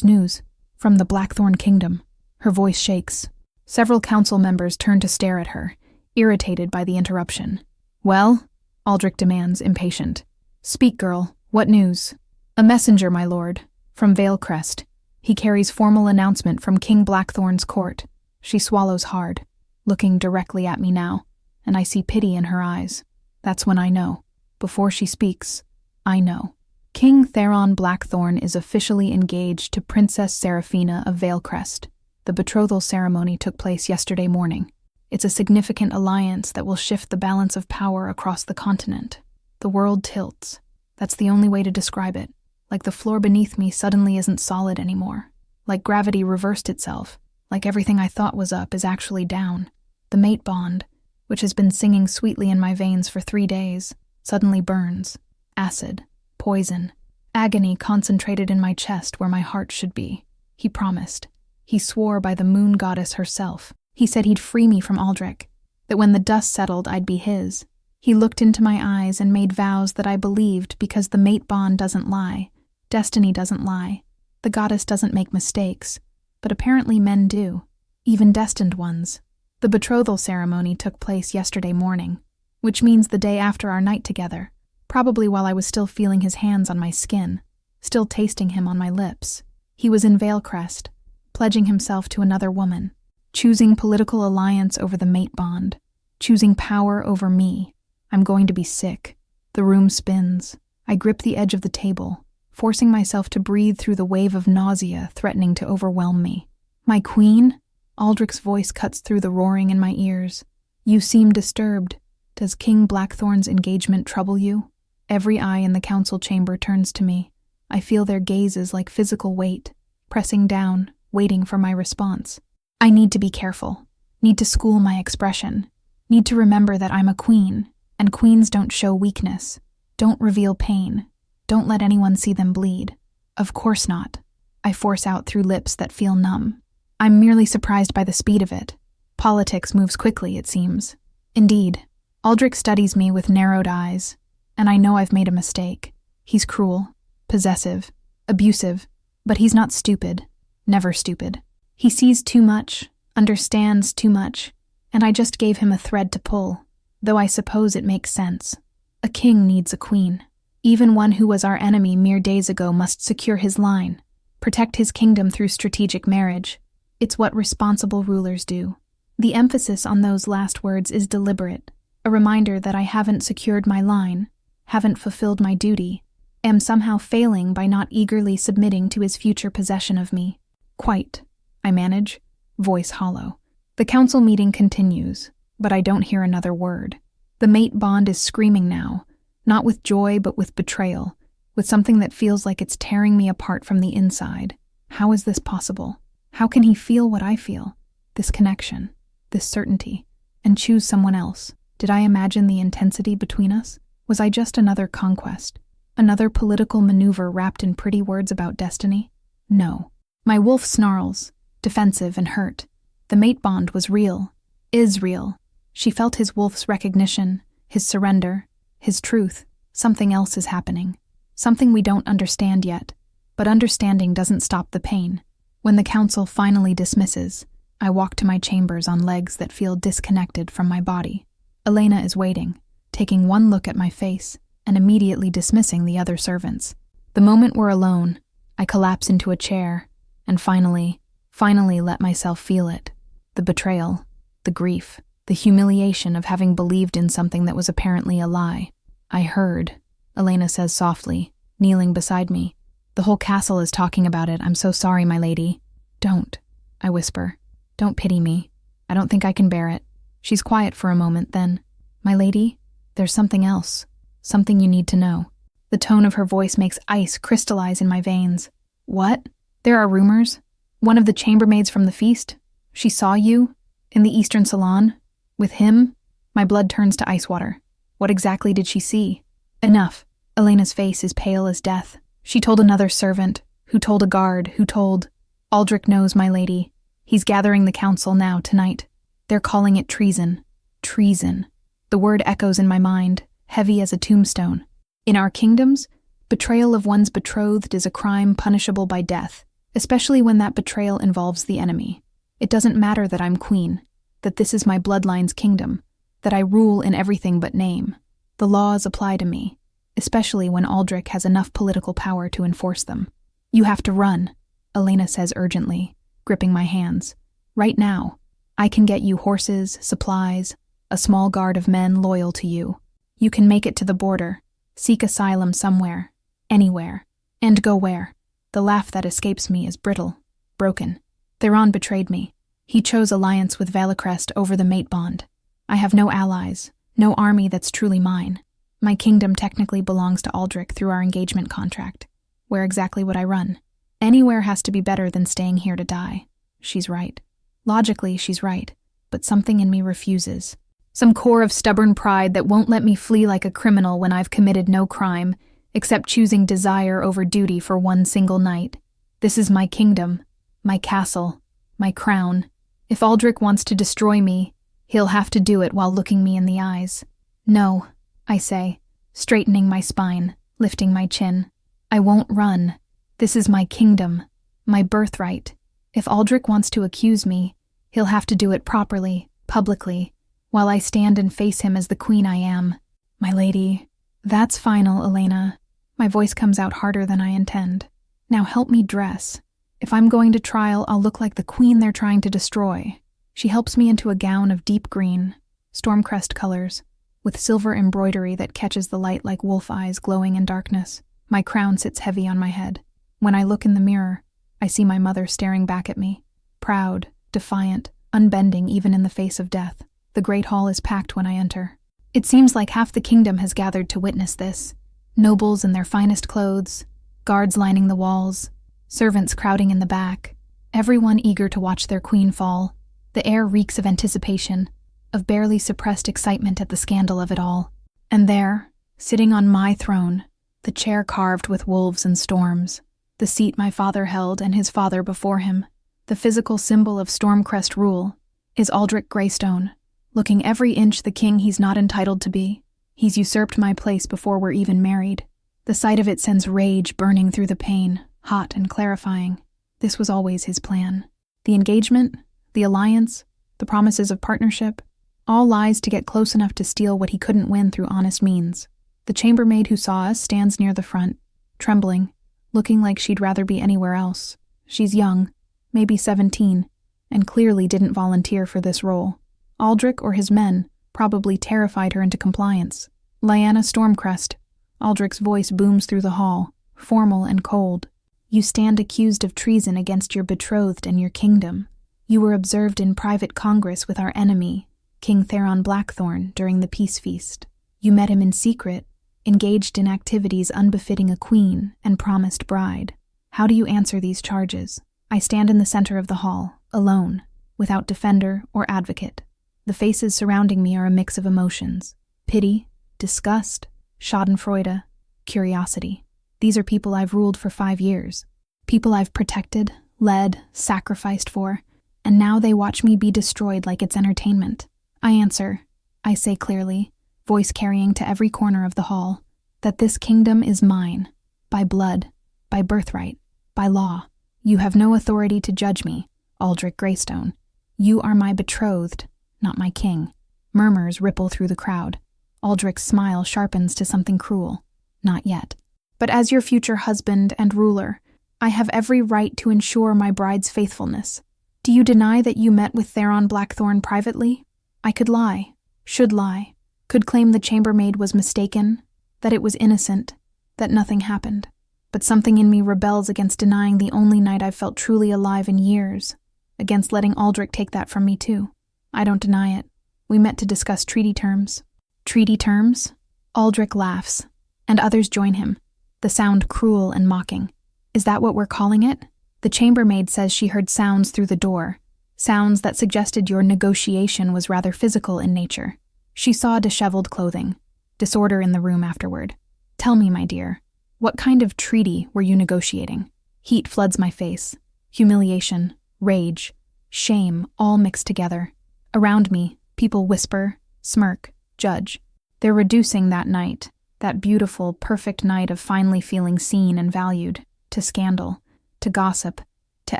news. From the Blackthorn Kingdom. Her voice shakes. Several council members turn to stare at her, irritated by the interruption. Well? Aldrich demands, impatient. Speak, girl. What news? A messenger, my lord. From Valecrest. He carries formal announcement from King Blackthorn's court. She swallows hard, looking directly at me now. and I see pity in her eyes. That's when I know. Before she speaks, I know. King Theron Blackthorn is officially engaged to Princess Seraphina of Valecrest. The betrothal ceremony took place yesterday morning. It's a significant alliance that will shift the balance of power across the continent. The world tilts. That's the only way to describe it. Like the floor beneath me suddenly isn't solid anymore. Like gravity reversed itself. Like everything I thought was up is actually down. The mate bond, which has been singing sweetly in my veins for 3 days, suddenly burns. Acid. Poison. Agony concentrated in my chest where my heart should be. He promised. He swore by the moon goddess herself. He said he'd free me from Aldrich, that when the dust settled I'd be his. He looked into my eyes and made vows that I believed because the mate bond doesn't lie. Destiny doesn't lie. The goddess doesn't make mistakes. But apparently men do. Even destined ones. The betrothal ceremony took place yesterday morning, which means the day after our night together. Probably while I was still feeling his hands on my skin, still tasting him on my lips. He was in Valecrest, pledging himself to another woman, choosing political alliance over the mate bond, choosing power over me. I'm going to be sick. The room spins. I grip the edge of the table, forcing myself to breathe through the wave of nausea threatening to overwhelm me. My queen? Aldrich's voice cuts through the roaring in my ears. You seem disturbed. Does King Blackthorn's engagement trouble you? Every eye in the council chamber turns to me. I feel their gazes like physical weight, pressing down, waiting for my response. I need to be careful, need to school my expression, need to remember that I'm a queen, and queens don't show weakness, don't reveal pain, don't let anyone see them bleed. Of course not. I force out through lips that feel numb. I'm merely surprised by the speed of it. Politics moves quickly, it seems. Indeed, Aldrich studies me with narrowed eyes, and I know I've made a mistake. He's cruel, possessive, abusive, but he's not stupid, never stupid. He sees too much, understands too much, and I just gave him a thread to pull, though I suppose it makes sense. A king needs a queen. Even one who was our enemy mere days ago must secure his line, protect his kingdom through strategic marriage. It's what responsible rulers do. The emphasis on those last words is deliberate, a reminder that I haven't secured my line, haven't fulfilled my duty, am somehow failing by not eagerly submitting to his future possession of me. Quite, I manage, voice hollow. The council meeting continues, but I don't hear another word. The mate bond is screaming now, not with joy but with betrayal, with something that feels like it's tearing me apart from the inside. How is this possible? How can he feel what I feel? This connection, this certainty, and choose someone else? Did I imagine the intensity between us? Was I just another conquest? Another political maneuver wrapped in pretty words about destiny? No. My wolf snarls, defensive and hurt. The mate bond was real, is real. She felt his wolf's recognition, his surrender, his truth. Something else is happening. Something we don't understand yet. But understanding doesn't stop the pain. When the council finally dismisses, I walk to my chambers on legs that feel disconnected from my body. Elena is waiting, taking one look at my face and immediately dismissing the other servants. The moment we're alone, I collapse into a chair and finally let myself feel it. The betrayal, the grief, the humiliation of having believed in something that was apparently a lie. I heard, Elena says softly, kneeling beside me. The whole castle is talking about it. I'm so sorry, my lady. Don't, I whisper. Don't pity me. I don't think I can bear it. She's quiet for a moment, then, my lady, there's something else. Something you need to know. The tone of her voice makes ice crystallize in my veins. What? There are rumors. One of the chambermaids from the feast. She saw you, in the eastern salon, with him. My blood turns to ice water. What exactly did she see? Enough. Elena's face is pale as death. She told another servant, who told a guard, who told... Aldrich knows, my lady. He's gathering the council now, tonight. They're calling it treason. Treason. The word echoes in my mind, heavy as a tombstone. In our kingdoms, betrayal of one's betrothed is a crime punishable by death, especially when that betrayal involves the enemy. It doesn't matter that I'm queen, that this is my bloodline's kingdom, that I rule in everything but name. The laws apply to me, especially when Aldrich has enough political power to enforce them. You have to run, Elena says urgently, gripping my hands. Right now. I can get you horses, supplies, a small guard of men loyal to you. You can make it to the border, seek asylum somewhere, anywhere, and go where. The laugh that escapes me is brittle, broken. Theron betrayed me. He chose alliance with Valicrest over the mate bond. I have no allies, no army that's truly mine. My kingdom technically belongs to Aldrich through our engagement contract. Where exactly would I run? Anywhere has to be better than staying here to die. She's right. Logically, she's right, but something in me refuses. Some core of stubborn pride that won't let me flee like a criminal when I've committed no crime, except choosing desire over duty for one single night. This is my kingdom, my castle, my crown. If Aldrich wants to destroy me, he'll have to do it while looking me in the eyes. No, I say, straightening my spine, lifting my chin. I won't run. This is my kingdom, my birthright. If Aldrich wants to accuse me, he'll have to do it properly, publicly, while I stand and face him as the queen I am. My lady, that's final, Elena. My voice comes out harder than I intend. Now help me dress. If I'm going to trial, I'll look like the queen they're trying to destroy. She helps me into a gown of deep green, stormcrest colors, with silver embroidery that catches the light like wolf eyes glowing in darkness. My crown sits heavy on my head. When I look in the mirror, I see my mother staring back at me, proud, defiant, unbending even in the face of death. The great hall is packed when I enter. It seems like half the kingdom has gathered to witness this. Nobles in their finest clothes, guards lining the walls, servants crowding in the back, everyone eager to watch their queen fall. The air reeks of anticipation, of barely suppressed excitement at the scandal of it all. And there, sitting on my throne, the chair carved with wolves and storms, the seat my father held and his father before him, the physical symbol of Stormcrest rule, is Aldrich Greystone, looking every inch the king he's not entitled to be. He's usurped my place before we're even married. The sight of it sends rage burning through the pain, hot and clarifying. This was always his plan. The engagement, the alliance, the promises of partnership, all lies to get close enough to steal what he couldn't win through honest means. The chambermaid who saw us stands near the front, trembling, looking like she'd rather be anywhere else. She's young, maybe 17, and clearly didn't volunteer for this role. Aldrich or his men probably terrified her into compliance. Lyanna Stormcrest. Aldrich's voice booms through the hall, formal and cold. You stand accused of treason against your betrothed and your kingdom. You were observed in private congress with our enemy, King Theron Blackthorn, during the peace feast. You met him in secret, engaged in activities unbefitting a queen and promised bride. How do you answer these charges? I stand in the center of the hall, alone, without defender or advocate. The faces surrounding me are a mix of emotions: pity, disgust, schadenfreude, curiosity. These are people I've ruled for 5 years, people I've protected, led, sacrificed for, and now they watch me be destroyed like it's entertainment. I answer, I say clearly, voice carrying to every corner of the hall, that this kingdom is mine, by blood, by birthright, by law. You have no authority to judge me, Aldrich Greystone. You are my betrothed, not my king. Murmurs ripple through the crowd. Aldrich's smile sharpens to something cruel. Not yet. But as your future husband and ruler, I have every right to ensure my bride's faithfulness. Do you deny that you met with Theron Blackthorn privately? I could lie, should lie, could claim the chambermaid was mistaken, that it was innocent, that nothing happened. But something in me rebels against denying the only night I've felt truly alive in years, against letting Aldrich take that from me too. I don't deny it. We met to discuss treaty terms. Treaty terms? Aldrich laughs, and others join him, the sound cruel and mocking. Is that what we're calling it? The chambermaid says she heard sounds through the door, sounds that suggested your negotiation was rather physical in nature. She saw disheveled clothing, disorder in the room afterward. Tell me, my dear, what kind of treaty were you negotiating? Heat floods my face. Humiliation, rage, shame, all mixed together. Around me, people whisper, smirk, judge. They're reducing that night, that beautiful, perfect night of finally feeling seen and valued, to scandal, to gossip, to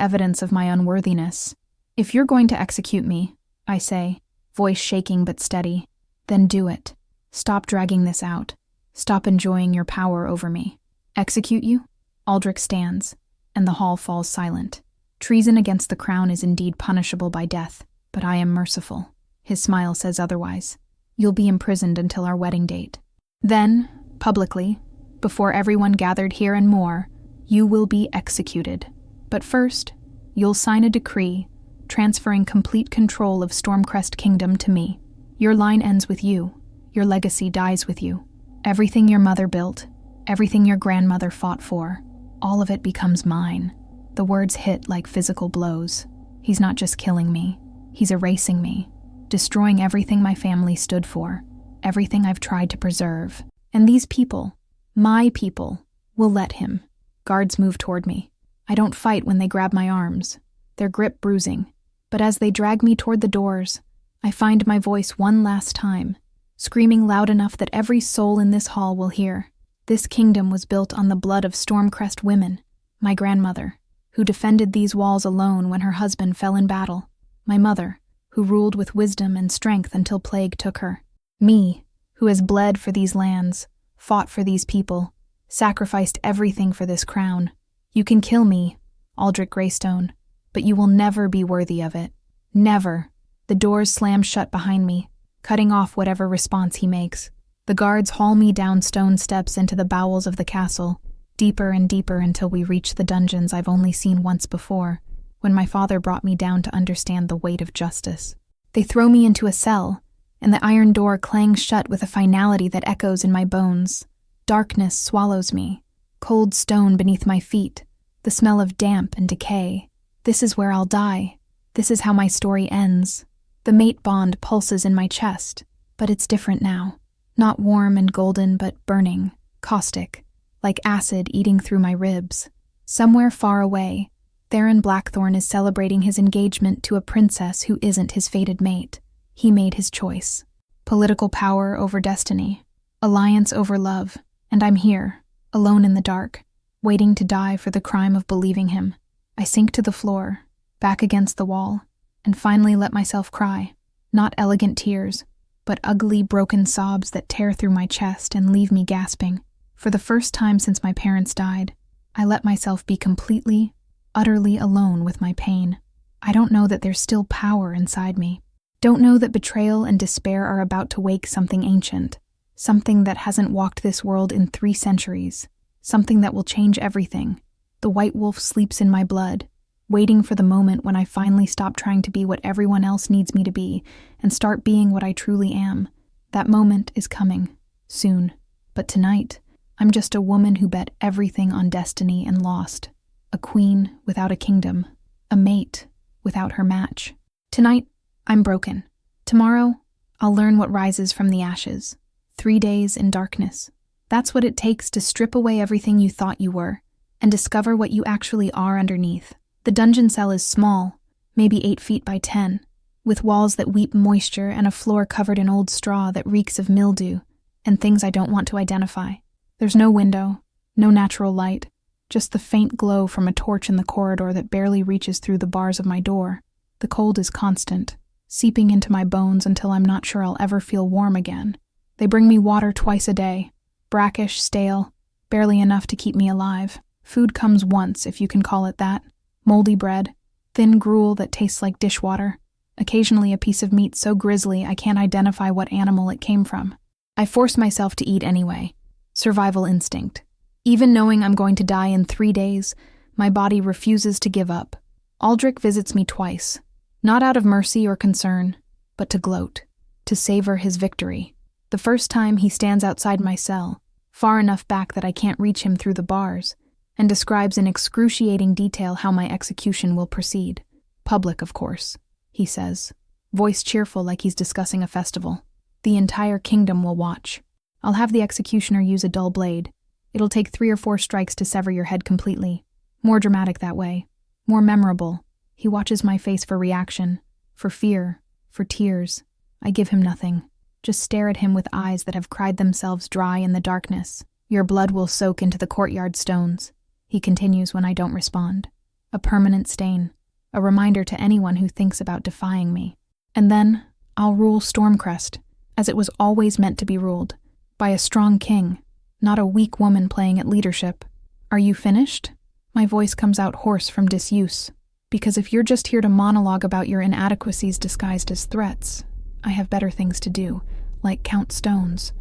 evidence of my unworthiness. If you're going to execute me, I say, voice shaking but steady, then do it. Stop dragging this out. Stop enjoying your power over me. Execute you? Aldrich stands, and the hall falls silent. Treason against the crown is indeed punishable by death, but I am merciful. His smile says otherwise. You'll be imprisoned until our wedding date. Then, publicly, before everyone gathered here and more, you will be executed. But first, you'll sign a decree transferring complete control of Stormcrest Kingdom to me. Your line ends with you. Your legacy dies with you. Everything your mother built, everything your grandmother fought for, all of it becomes mine. The words hit like physical blows. He's not just killing me. He's erasing me, destroying everything my family stood for, everything I've tried to preserve. And these people, my people, will let him. Guards move toward me. I don't fight when they grab my arms, their grip bruising. But as they drag me toward the doors, I find my voice one last time, screaming loud enough that every soul in this hall will hear. This kingdom was built on the blood of Stormcrest women, my grandmother, who defended these walls alone when her husband fell in battle, my mother, who ruled with wisdom and strength until plague took her, me, who has bled for these lands, fought for these people, sacrificed everything for this crown. You can kill me, Aldrich Greystone, but you will never be worthy of it. Never. The doors slam shut behind me, cutting off whatever response he makes. The guards haul me down stone steps into the bowels of the castle, deeper and deeper until we reach the dungeons I've only seen once before, when my father brought me down to understand the weight of justice. They throw me into a cell, and the iron door clangs shut with a finality that echoes in my bones. Darkness swallows me, cold stone beneath my feet, the smell of damp and decay. This is where I'll die. This is how my story ends. The mate bond pulses in my chest, but it's different now. Not warm and golden, but burning, caustic, like acid eating through my ribs. Somewhere far away, Theron Blackthorn is celebrating his engagement to a princess who isn't his fated mate. He made his choice. Political power over destiny, alliance over love, and I'm here, alone in the dark, waiting to die for the crime of believing him. I sink to the floor, back against the wall, and finally let myself cry. Not elegant tears, but ugly, broken sobs that tear through my chest and leave me gasping. For the first time since my parents died, I let myself be completely, utterly alone with my pain. I don't know that there's still power inside me. Don't know that betrayal and despair are about to wake something ancient, something that hasn't walked this world in 3 centuries, something that will change everything. The white wolf sleeps in my blood, waiting for the moment when I finally stop trying to be what everyone else needs me to be and start being what I truly am. That moment is coming, soon. But tonight, I'm just a woman who bet everything on destiny and lost. A queen without a kingdom. A mate without her match. Tonight, I'm broken. Tomorrow, I'll learn what rises from the ashes. 3 days in darkness. That's what it takes to strip away everything you thought you were and discover what you actually are underneath. The dungeon cell is small, maybe 8 feet by 10, with walls that weep moisture and a floor covered in old straw that reeks of mildew and things I don't want to identify. There's no window, no natural light, just the faint glow from a torch in the corridor that barely reaches through the bars of my door. The cold is constant, seeping into my bones until I'm not sure I'll ever feel warm again. They bring me water twice a day, brackish, stale, barely enough to keep me alive. Food comes once, if you can call it that. Moldy bread, thin gruel that tastes like dishwater, occasionally a piece of meat so grisly I can't identify what animal it came from. I force myself to eat anyway. Survival instinct. Even knowing I'm going to die in 3 days, my body refuses to give up. Aldrich visits me twice, not out of mercy or concern, but to gloat, to savor his victory. The first time he stands outside my cell, far enough back that I can't reach him through the bars, and describes in excruciating detail how my execution will proceed. Public, of course, he says, voice cheerful like he's discussing a festival. The entire kingdom will watch. I'll have the executioner use a dull blade. It'll take 3 or 4 strikes to sever your head completely. More dramatic that way. More memorable. He watches my face for reaction, for fear, for tears. I give him nothing. Just stare at him with eyes that have cried themselves dry in the darkness. Your blood will soak into the courtyard stones, he continues when I don't respond. A permanent stain, a reminder to anyone who thinks about defying me. And then, I'll rule Stormcrest, as it was always meant to be ruled, by a strong king, not a weak woman playing at leadership. Are you finished? My voice comes out hoarse from disuse, because if you're just here to monologue about your inadequacies disguised as threats, I have better things to do. like count stones,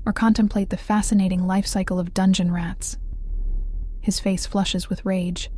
or contemplate the fascinating life cycle of dungeon rats. His face flushes with rage.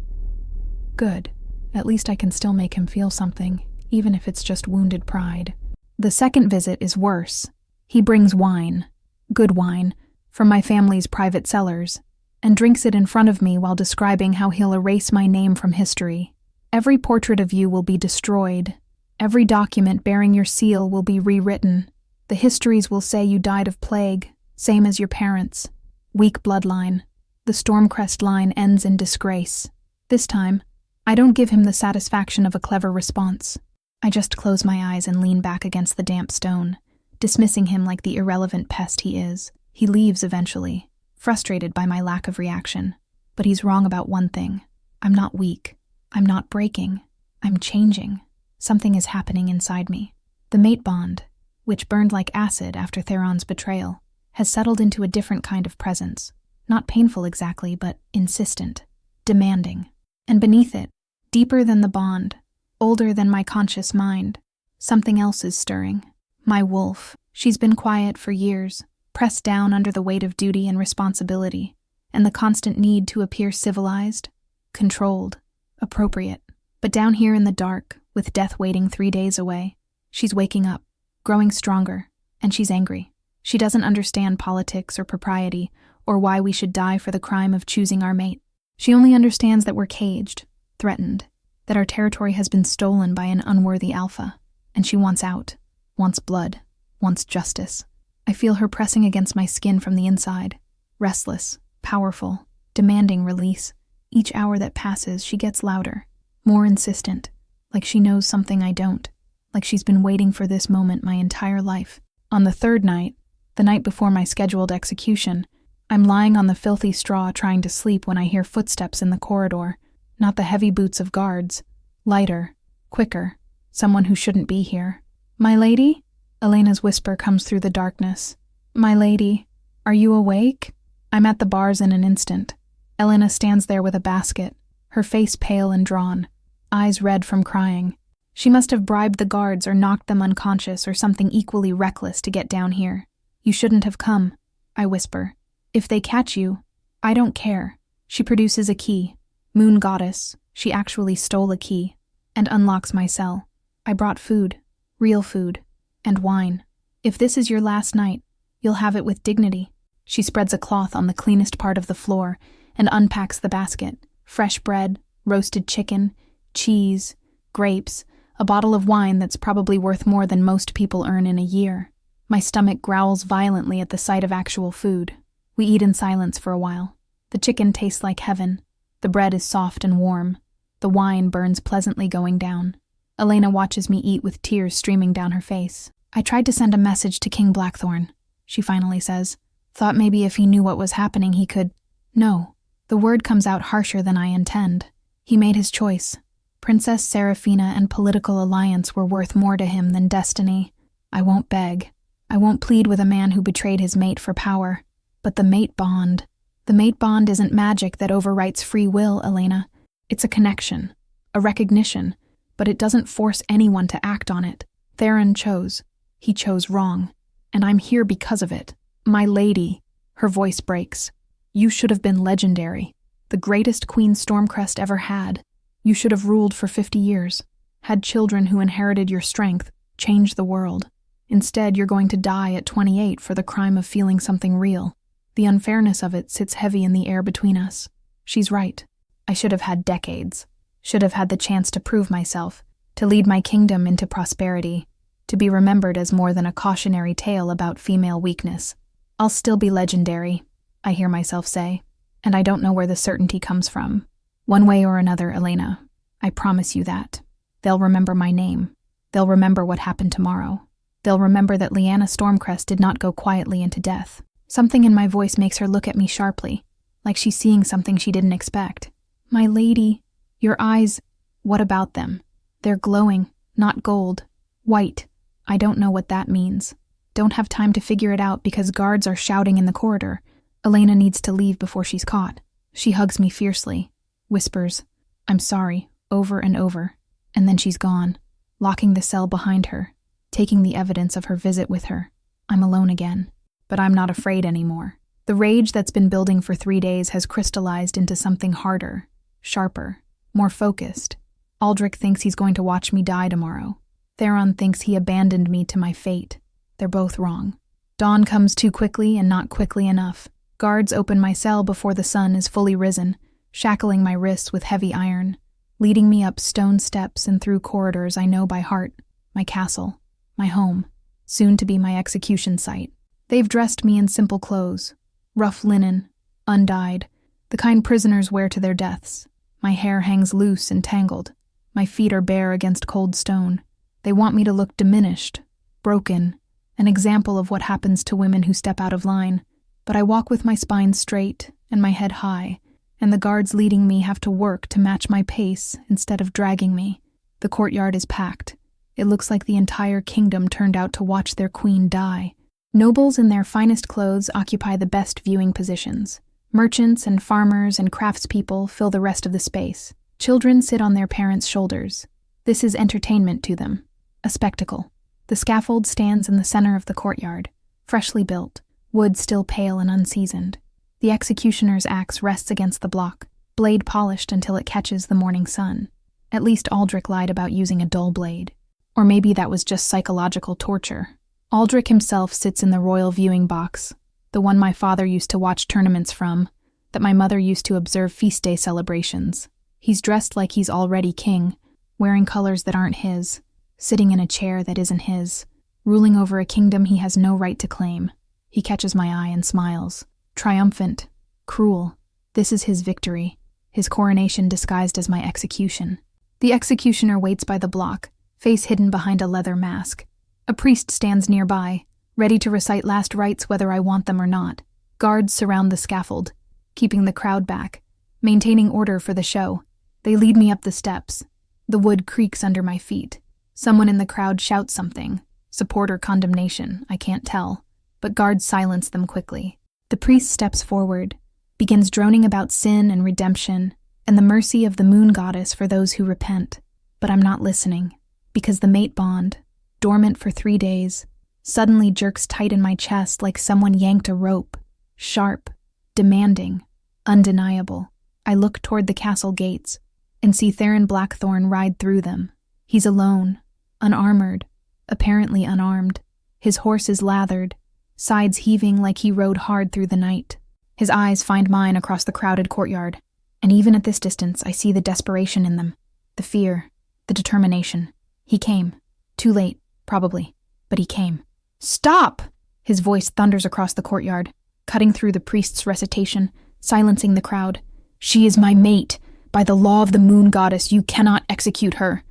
Good. At least I can still make him feel something, even if it's just wounded pride. The second visit is worse. He brings wine, good wine, from my family's private cellars, and drinks it in front of me while describing how he'll erase my name from history. Every portrait of you will be destroyed. Every document bearing your seal will be rewritten. The histories will say you died of plague, same as your parents. Weak bloodline. The Stormcrest line ends in disgrace. This time, I don't give him the satisfaction of a clever response. I just close my eyes and lean back against the damp stone, dismissing him like the irrelevant pest he is. He leaves eventually, frustrated by my lack of reaction. But he's wrong about one thing. I'm not weak. I'm not breaking. I'm changing. Something is happening inside me. The mate bond, which burned like acid after Theron's betrayal, has settled into a different kind of presence. Not painful exactly, but insistent, demanding. And beneath it, deeper than the bond, older than my conscious mind, something else is stirring. My wolf. She's been quiet for years, pressed down under the weight of duty and responsibility, and the constant need to appear civilized, controlled, appropriate. But down here in the dark, with death waiting 3 days away, she's waking up, growing stronger, and she's angry. She doesn't understand politics or propriety, or why we should die for the crime of choosing our mate. She only understands that we're caged, threatened, that our territory has been stolen by an unworthy alpha, and she wants out, wants blood, wants justice. I feel her pressing against my skin from the inside, restless, powerful, demanding release. Each hour that passes, she gets louder, more insistent, like she knows something I don't, like she's been waiting for this moment my entire life. On the third night, the night before my scheduled execution, I'm lying on the filthy straw trying to sleep when I hear footsteps in the corridor, not the heavy boots of guards, lighter, quicker, someone who shouldn't be here. "My lady?" Elena's whisper comes through the darkness. "My lady, are you awake?" I'm at the bars in an instant. Elena stands there with a basket, her face pale and drawn, eyes red from crying. She must have bribed the guards or knocked them unconscious or something equally reckless to get down here. "You shouldn't have come," I whisper. "If they catch you, I don't care." She produces a key. Moon goddess, she actually stole a key, and unlocks my cell. "I brought food, real food, and wine. If this is your last night, you'll have it with dignity." She spreads a cloth on the cleanest part of the floor and unpacks the basket. Fresh bread, roasted chicken, cheese, grapes, a bottle of wine that's probably worth more than most people earn in a year. My stomach growls violently at the sight of actual food. We eat in silence for a while. The chicken tastes like heaven. The bread is soft and warm. The wine burns pleasantly going down. Elena watches me eat with tears streaming down her face. "I tried to send a message to King Blackthorn," she finally says. "Thought maybe if he knew what was happening he could—" No. The word comes out harsher than I intend. He made his choice. Princess Seraphina and political alliance were worth more to him than destiny. I won't beg. I won't plead with a man who betrayed his mate for power. But the mate bond. The mate bond isn't magic that overwrites free will, Elena. It's a connection, a recognition, but it doesn't force anyone to act on it. Theron chose. He chose wrong. And I'm here because of it. My lady. Her voice breaks. You should have been legendary. The greatest Queen Stormcrest ever had. You should have ruled for 50 years. Had children who inherited your strength, changed the world. Instead, you're going to die at 28 for the crime of feeling something real. The unfairness of it sits heavy in the air between us. She's right. I should have had decades. Should have had the chance to prove myself, to lead my kingdom into prosperity, to be remembered as more than a cautionary tale about female weakness. I'll still be legendary, I hear myself say, and I don't know where the certainty comes from. One way or another, Elena. I promise you that. They'll remember my name. They'll remember what happened tomorrow. They'll remember that Lyanna Stormcrest did not go quietly into death. Something in my voice makes her look at me sharply, like she's seeing something she didn't expect. "My lady, your eyes, what about them? They're glowing, not gold. White. I don't know what that means. Don't have time to figure it out because guards are shouting in the corridor. Elena needs to leave before she's caught." She hugs me fiercely, whispers, "I'm sorry," over and over, and then she's gone, locking the cell behind her, taking the evidence of her visit with her. I'm alone again. But I'm not afraid anymore. The rage that's been building for 3 days has crystallized into something harder, sharper, more focused. Aldrich thinks he's going to watch me die tomorrow. Theron thinks he abandoned me to my fate. They're both wrong. Dawn comes too quickly and not quickly enough. Guards open my cell before the sun is fully risen, shackling my wrists with heavy iron, leading me up stone steps and through corridors I know by heart. My castle, my home, soon to be my execution site. They've dressed me in simple clothes, rough linen, undyed, the kind prisoners wear to their deaths. My hair hangs loose and tangled. My feet are bare against cold stone. They want me to look diminished, broken, an example of what happens to women who step out of line. But I walk with my spine straight and my head high, and the guards leading me have to work to match my pace instead of dragging me. The courtyard is packed. It looks like the entire kingdom turned out to watch their queen die. Nobles in their finest clothes occupy the best viewing positions. Merchants and farmers and craftspeople fill the rest of the space. Children sit on their parents' shoulders. This is entertainment to them, a spectacle. The scaffold stands in the center of the courtyard, freshly built, wood still pale and unseasoned. The executioner's axe rests against the block, blade polished until it catches the morning sun. At least Aldrich lied about using a dull blade. Or maybe that was just psychological torture. Aldrich himself sits in the royal viewing box, the one my father used to watch tournaments from, that my mother used to observe feast day celebrations. He's dressed like he's already king, wearing colors that aren't his, sitting in a chair that isn't his, ruling over a kingdom he has no right to claim. He catches my eye and smiles. Triumphant, cruel. This is his victory, his coronation disguised as my execution. The executioner waits by the block, face hidden behind a leather mask. A priest stands nearby, ready to recite last rites whether I want them or not. Guards surround the scaffold, keeping the crowd back, maintaining order for the show. They lead me up the steps. The wood creaks under my feet. Someone in the crowd shouts something, support or condemnation, I can't tell, but guards silence them quickly. The priest steps forward, begins droning about sin and redemption, and the mercy of the moon goddess for those who repent. But I'm not listening, because the mate bond, dormant for 3 days, suddenly jerks tight in my chest like someone yanked a rope, sharp, demanding, undeniable. I look toward the castle gates and see Theron Blackthorn ride through them. He's alone, unarmored, apparently unarmed. His horse is lathered, sides heaving like he rode hard through the night. His eyes find mine across the crowded courtyard, and even at this distance I see the desperation in them, the fear, the determination. He came. Too late, probably, but he came. "Stop!" His voice thunders across the courtyard, cutting through the priest's recitation, silencing the crowd. "She is my mate. By the law of the moon goddess, you cannot execute her."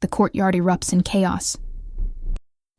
The courtyard erupts in chaos.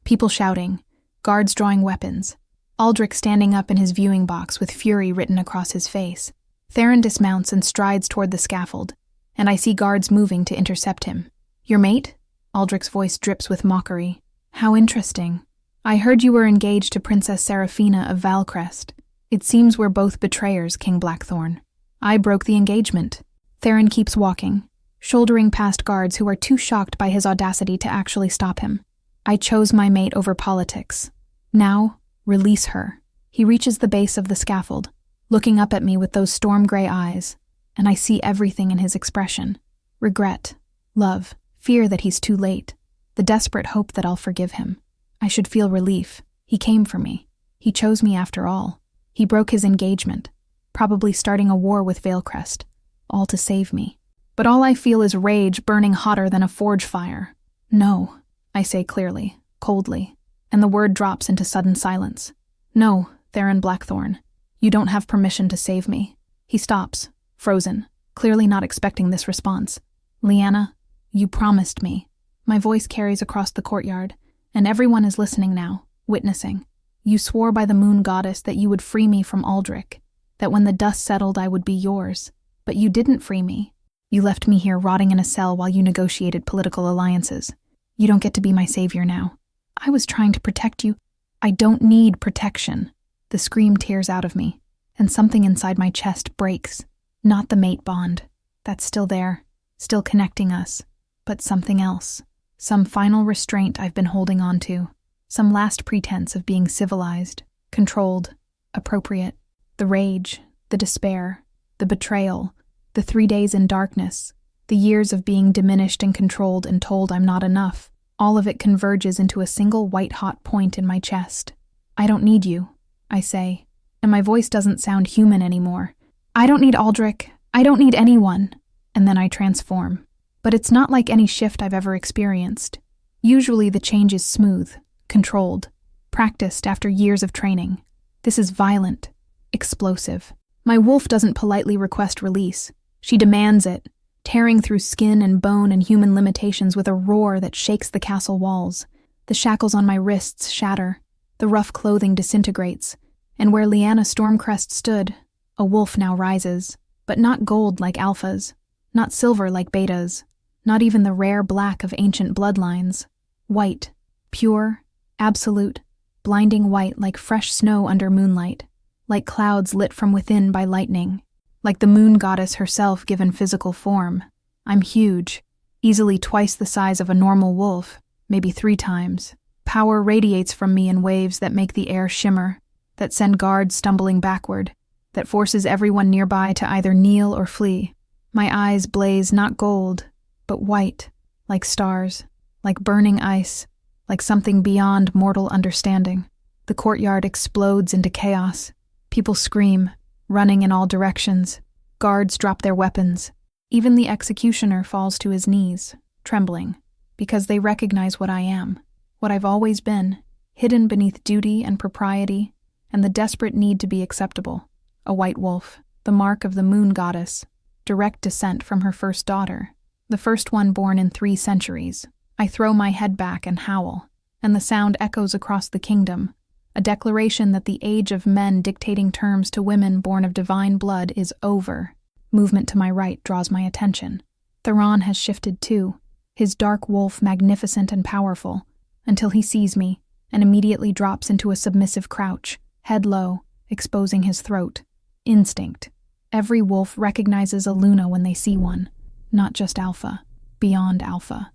People shouting, guards drawing weapons, Aldrich standing up in his viewing box with fury written across his face. Theron dismounts and strides toward the scaffold, and I see guards moving to intercept him. "Your mate?" Aldrich's voice drips with mockery. "How interesting. I heard you were engaged to Princess Seraphina of Valcrest. It seems we're both betrayers, King Blackthorn. I broke the engagement." Theron keeps walking, shouldering past guards who are too shocked by his audacity to actually stop him. "I chose my mate over politics. Now, release her." He reaches the base of the scaffold, looking up at me with those storm-gray eyes, and I see everything in his expression. Regret, love, fear that he's too late, the desperate hope that I'll forgive him. I should feel relief. He came for me. He chose me after all. He broke his engagement, probably starting a war with Valecrest, all to save me. But all I feel is rage burning hotter than a forge fire. "No," I say clearly, coldly, and the word drops into sudden silence. "No, Theron Blackthorn, you don't have permission to save me." He stops, frozen, clearly not expecting this response. "Lyanna, you promised me." My voice carries across the courtyard, and everyone is listening now, witnessing. "You swore by the moon goddess that you would free me from Aldrich, that when the dust settled I would be yours. But you didn't free me. You left me here rotting in a cell while you negotiated political alliances. You don't get to be my savior now. I was trying to protect you. I don't need protection." The scream tears out of me, and something inside my chest breaks. Not the mate bond. That's still there, still connecting us, but something else. Some final restraint I've been holding on to. some last pretense of being civilized, controlled, appropriate. The rage, the despair, the betrayal, the 3 days in darkness, the years of being diminished and controlled and told I'm not enough, all of it converges into a single white-hot point in my chest. I don't need you, I say, and my voice doesn't sound human anymore. I don't need Aldrich. I don't need anyone. And then I transform. But it's not like any shift I've ever experienced. Usually the change is smooth, controlled, practiced after years of training. This is violent, explosive. My wolf doesn't politely request release. She demands it, tearing through skin and bone and human limitations with a roar that shakes the castle walls. The shackles on my wrists shatter. The rough clothing disintegrates. And where Lyanna Stormcrest stood, a wolf now rises. But not gold like alphas, not silver like betas, not even the rare black of ancient bloodlines. White, pure, absolute, blinding white like fresh snow under moonlight, like clouds lit from within by lightning, like the moon goddess herself given physical form. I'm huge, easily twice the size of a normal wolf, maybe 3 times. Power radiates from me in waves that make the air shimmer, that send guards stumbling backward, that forces everyone nearby to either kneel or flee. My eyes blaze not gold, but white, like stars, like burning ice, like something beyond mortal understanding. The courtyard explodes into chaos. People scream, running in all directions. Guards drop their weapons. Even the executioner falls to his knees, trembling, because they recognize what I am, what I've always been, hidden beneath duty and propriety, and the desperate need to be acceptable. A white wolf, the mark of the moon goddess, direct descent from her first daughter, the first one born in 3 centuries. I throw my head back and howl, and the sound echoes across the kingdom, a declaration that the age of men dictating terms to women born of divine blood is over. Movement to my right draws my attention. Theron has shifted too, his dark wolf magnificent and powerful, until he sees me and immediately drops into a submissive crouch, head low, exposing his throat. Instinct. Every wolf recognizes a Luna when they see one, not just alpha, beyond alpha.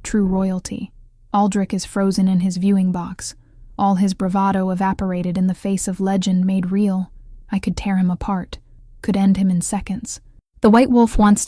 True royalty. Aldrich is frozen in his viewing box, all his bravado evaporated in the face of legend made real. I could tear him apart, could end him in seconds. The white wolf wants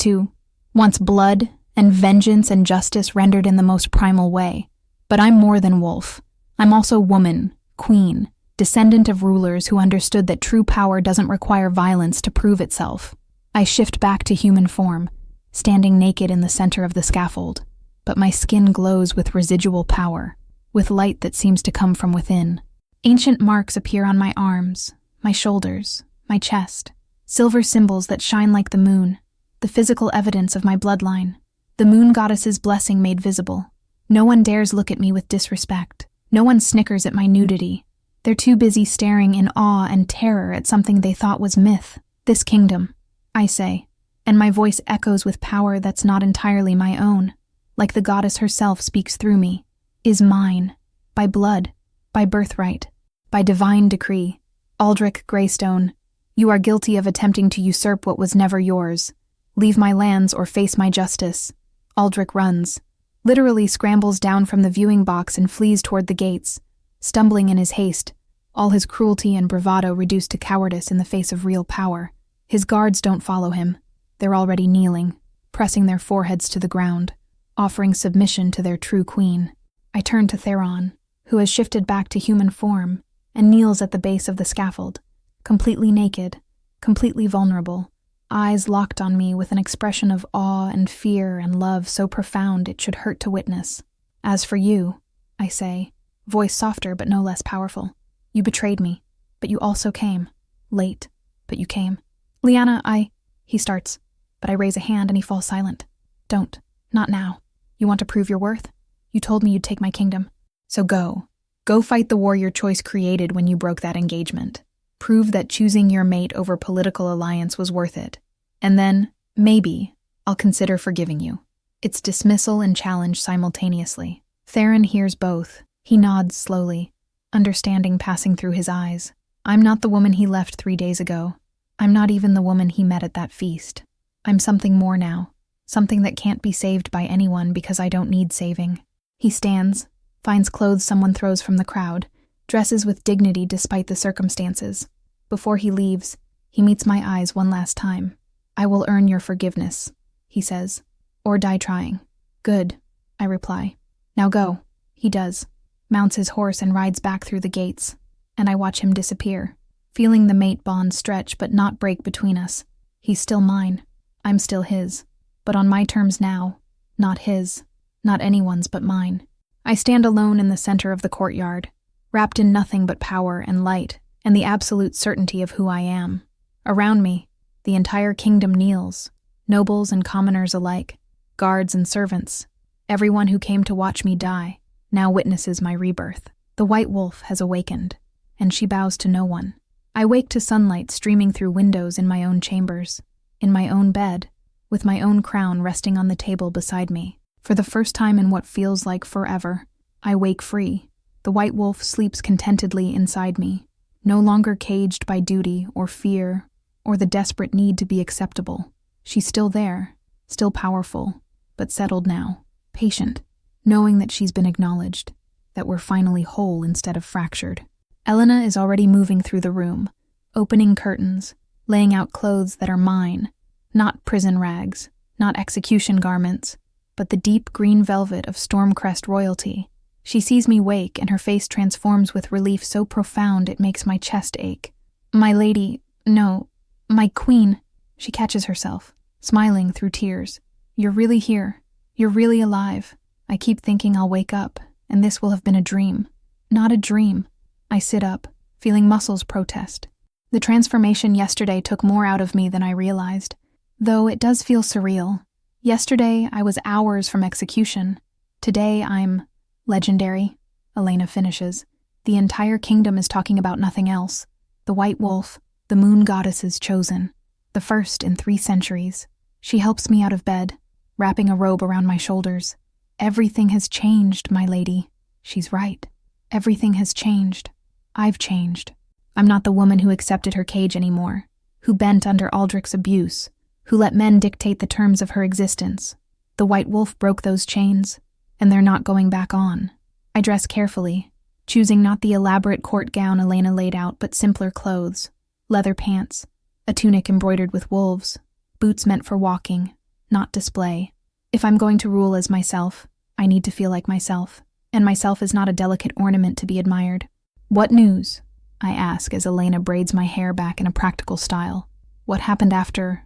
blood and vengeance and justice rendered in the most primal way. But I'm more than wolf. I'm also woman, queen, descendant of rulers who understood that true power doesn't require violence to prove itself. I shift back to human form, standing naked in the center of the scaffold, but my skin glows with residual power, with light that seems to come from within. Ancient marks appear on my arms, my shoulders, my chest, silver symbols that shine like the moon, the physical evidence of my bloodline, the moon goddess's blessing made visible. No one dares look at me with disrespect. No one snickers at my nudity. They're too busy staring in awe and terror at something they thought was myth. This kingdom, I say, and my voice echoes with power that's not entirely my own, like the goddess herself speaks through me, is mine, by blood, by birthright, by divine decree. Aldrich Greystone, you are guilty of attempting to usurp what was never yours. Leave my lands or face my justice. Aldrich runs, literally scrambles down from the viewing box and flees toward the gates, stumbling in his haste, all his cruelty and bravado reduced to cowardice in the face of real power. His guards don't follow him. They're already kneeling, pressing their foreheads to the ground, offering submission to their true queen. I turn to Theron, who has shifted back to human form and kneels at the base of the scaffold, completely naked, completely vulnerable, eyes locked on me with an expression of awe and fear and love so profound it should hurt to witness. As for you, I say, voice softer but no less powerful, you betrayed me, but you also came. Late, but you came. Lyanna, he starts, but I raise a hand and he falls silent. Don't, not now. You want to prove your worth? You told me you'd take my kingdom. So go. Go fight the war your choice created when you broke that engagement. Prove that choosing your mate over political alliance was worth it. And then, maybe, I'll consider forgiving you. It's dismissal and challenge simultaneously. Theron hears both. He nods slowly, understanding passing through his eyes. I'm not the woman he left 3 days ago. I'm not even the woman he met at that feast. I'm something more now, something that can't be saved by anyone because I don't need saving. He stands, finds clothes someone throws from the crowd, dresses with dignity despite the circumstances. Before he leaves, he meets my eyes one last time. "I will earn your forgiveness," he says, "or die trying." "Good," I reply. "Now go." He does, mounts his horse and rides back through the gates, and I watch him disappear, feeling the mate bond stretch but not break between us. He's still mine. I'm still his. But on my terms now, not his, not anyone's but mine. I stand alone in the center of the courtyard, wrapped in nothing but power and light and the absolute certainty of who I am. Around me, the entire kingdom kneels, nobles and commoners alike, guards and servants. Everyone who came to watch me die now witnesses my rebirth. The white wolf has awakened, and she bows to no one. I wake to sunlight streaming through windows in my own chambers, in my own bed, with my own crown resting on the table beside me. For the first time in what feels like forever, I wake free. The white wolf sleeps contentedly inside me, no longer caged by duty or fear or the desperate need to be acceptable. She's still there, still powerful, but settled now, patient, knowing that she's been acknowledged, that we're finally whole instead of fractured. Elena is already moving through the room, opening curtains, laying out clothes that are mine, not prison rags, not execution garments, but the deep green velvet of Stormcrest royalty. She sees me wake, and her face transforms with relief so profound it makes my chest ache. "My lady, no, my queen," she catches herself, smiling through tears. "You're really here. You're really alive. I keep thinking I'll wake up, and this will have been a dream." Not a dream. I sit up, feeling muscles protest. The transformation yesterday took more out of me than I realized, though it does feel surreal. Yesterday, I was hours from execution. Today, I'm legendary, Elena finishes. The entire kingdom is talking about nothing else. The white wolf, the moon goddess's chosen, the first in 3 centuries. She helps me out of bed, wrapping a robe around my shoulders. "Everything has changed, my lady." She's right. Everything has changed. I've changed. I'm not the woman who accepted her cage anymore, who bent under Aldrich's abuse, who let men dictate the terms of her existence. The white wolf broke those chains, and they're not going back on. I dress carefully, choosing not the elaborate court gown Elena laid out, but simpler clothes, leather pants, a tunic embroidered with wolves, boots meant for walking, not display. If I'm going to rule as myself, I need to feel like myself, and myself is not a delicate ornament to be admired. "What news?" I ask as Elena braids my hair back in a practical style. "What happened after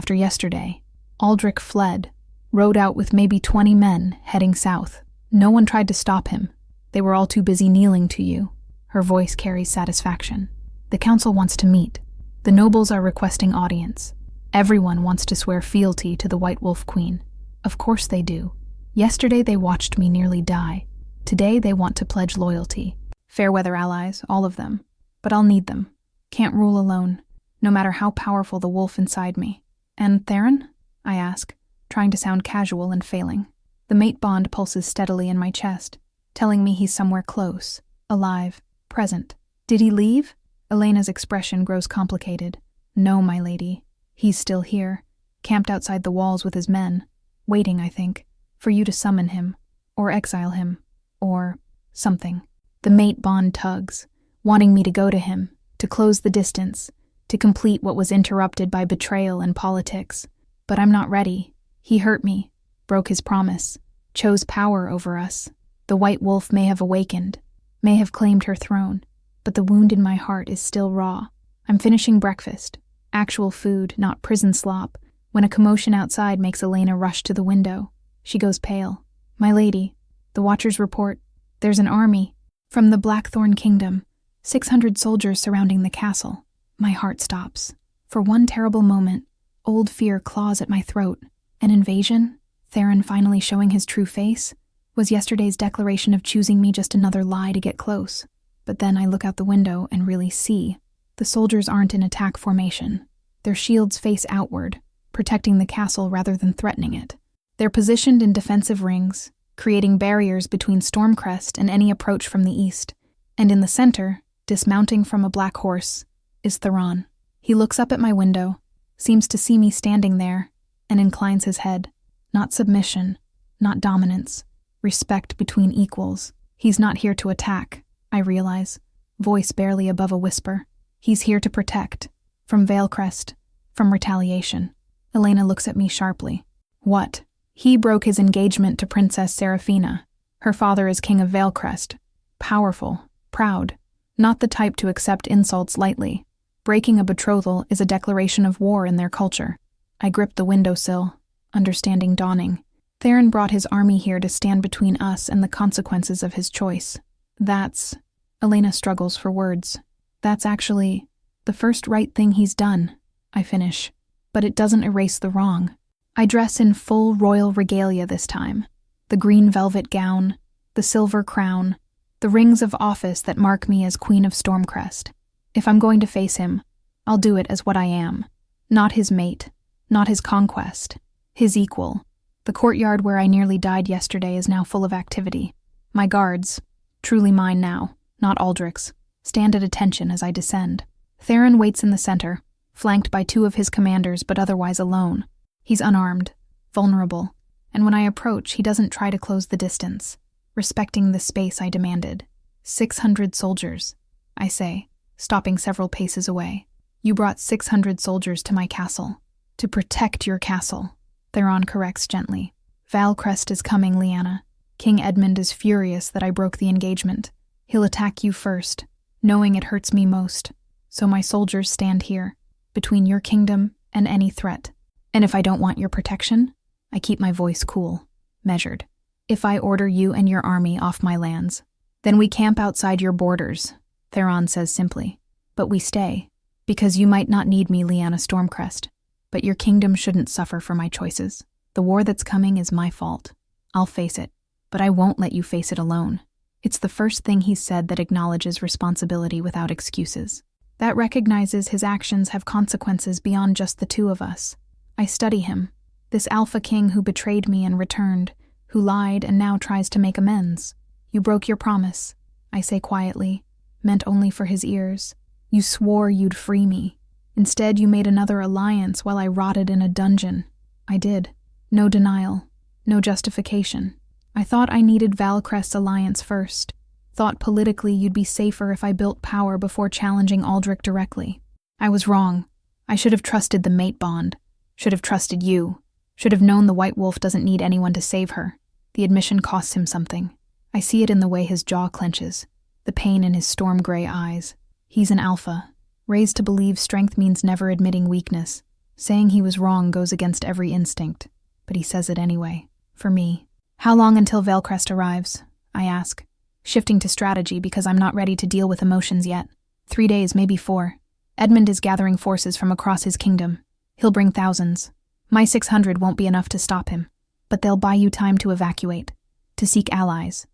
yesterday?" "Aldrich fled, rode out with maybe 20 men, heading south. No one tried to stop him. They were all too busy kneeling to you." Her voice carries satisfaction. "The council wants to meet. The nobles are requesting audience. Everyone wants to swear fealty to the White Wolf Queen. Of course they do. Yesterday they watched me nearly die. Today they want to pledge loyalty. Fairweather allies, all of them. But I'll need them. Can't rule alone, no matter how powerful the wolf inside me." "And Theron?" I ask, trying to sound casual and failing. The mate bond pulses steadily in my chest, telling me he's somewhere close, alive, present. "Did he leave?" Elena's expression grows complicated. "No, my lady. He's still here, camped outside the walls with his men, waiting, I think, for you to summon him, or exile him, or something." The mate bond tugs, wanting me to go to him, to close the distance, to complete what was interrupted by betrayal and politics. But I'm not ready. He hurt me, broke his promise, chose power over us. The white wolf may have awakened, may have claimed her throne, but the wound in my heart is still raw. I'm finishing breakfast, actual food, not prison slop, when a commotion outside makes Elena rush to the window. She goes pale. "My lady, the watchers report, there's an army from the Blackthorn Kingdom, 600 soldiers surrounding the castle." My heart stops. For one terrible moment, old fear claws at my throat. An invasion? Theron finally showing his true face? Was yesterday's declaration of choosing me just another lie to get close? But then I look out the window and really see. The soldiers aren't in attack formation. Their shields face outward, protecting the castle rather than threatening it. They're positioned in defensive rings, creating barriers between Stormcrest and any approach from the east. And in the center, dismounting from a black horse, is Theron. He looks up at my window, seems to see me standing there, and inclines his head. Not submission, not dominance, respect between equals. He's not here to attack, I realize, voice barely above a whisper. He's here to protect. From Veilcrest. From retaliation. Elena looks at me sharply. What? He broke his engagement to Princess Seraphina. Her father is King of Veilcrest. Powerful. Proud. Not the type to accept insults lightly. Breaking a betrothal is a declaration of war in their culture. I grip the windowsill, understanding dawning. Theron brought his army here to stand between us and the consequences of his choice. That's... Elena struggles for words. That's actually the first right thing he's done, I finish. But it doesn't erase the wrong. I dress in full royal regalia this time. The green velvet gown, the silver crown, the rings of office that mark me as Queen of Stormcrest. If I'm going to face him, I'll do it as what I am. Not his mate, not his conquest, his equal. The courtyard where I nearly died yesterday is now full of activity. My guards, truly mine now, not Aldrich's, stand at attention as I descend. Theron waits in the center, flanked by 2 of his commanders but otherwise alone. He's unarmed, vulnerable, and when I approach, he doesn't try to close the distance, respecting the space I demanded. 600 soldiers, I say, stopping several paces away. You brought 600 soldiers to my castle. To protect your castle. Theron corrects gently. Veilcrest is coming, Lyanna. King Edmund is furious that I broke the engagement. He'll attack you first, knowing it hurts me most. So my soldiers stand here, between your kingdom and any threat. And if I don't want your protection, I keep my voice cool, measured. If I order you and your army off my lands, then we camp outside your borders, Theron says simply. But we stay, because you might not need me, Lyanna Stormcrest. But your kingdom shouldn't suffer for my choices. The war that's coming is my fault. I'll face it, but I won't let you face it alone. It's the first thing he's said that acknowledges responsibility without excuses. That recognizes his actions have consequences beyond just the 2 of us. I study him, this alpha king who betrayed me and returned, who lied and now tries to make amends. You broke your promise, I say quietly, meant only for his ears. You swore you'd free me. Instead, you made another alliance while I rotted in a dungeon. I did. No denial. No justification. I thought I needed Veilcrest's alliance first. Thought politically you'd be safer if I built power before challenging Aldrich directly. I was wrong. I should have trusted the mate bond. Should have trusted you. Should have known the White Wolf doesn't need anyone to save her. The admission costs him something. I see it in the way his jaw clenches, the pain in his storm-gray eyes. He's an alpha, raised to believe strength means never admitting weakness. Saying he was wrong goes against every instinct, but he says it anyway. For me. How long until Veilcrest arrives? I ask, shifting to strategy because I'm not ready to deal with emotions yet. 3 days, maybe 4. Edmund is gathering forces from across his kingdom. He'll bring thousands. My 600 won't be enough to stop him, but they'll buy you time to evacuate, to seek allies,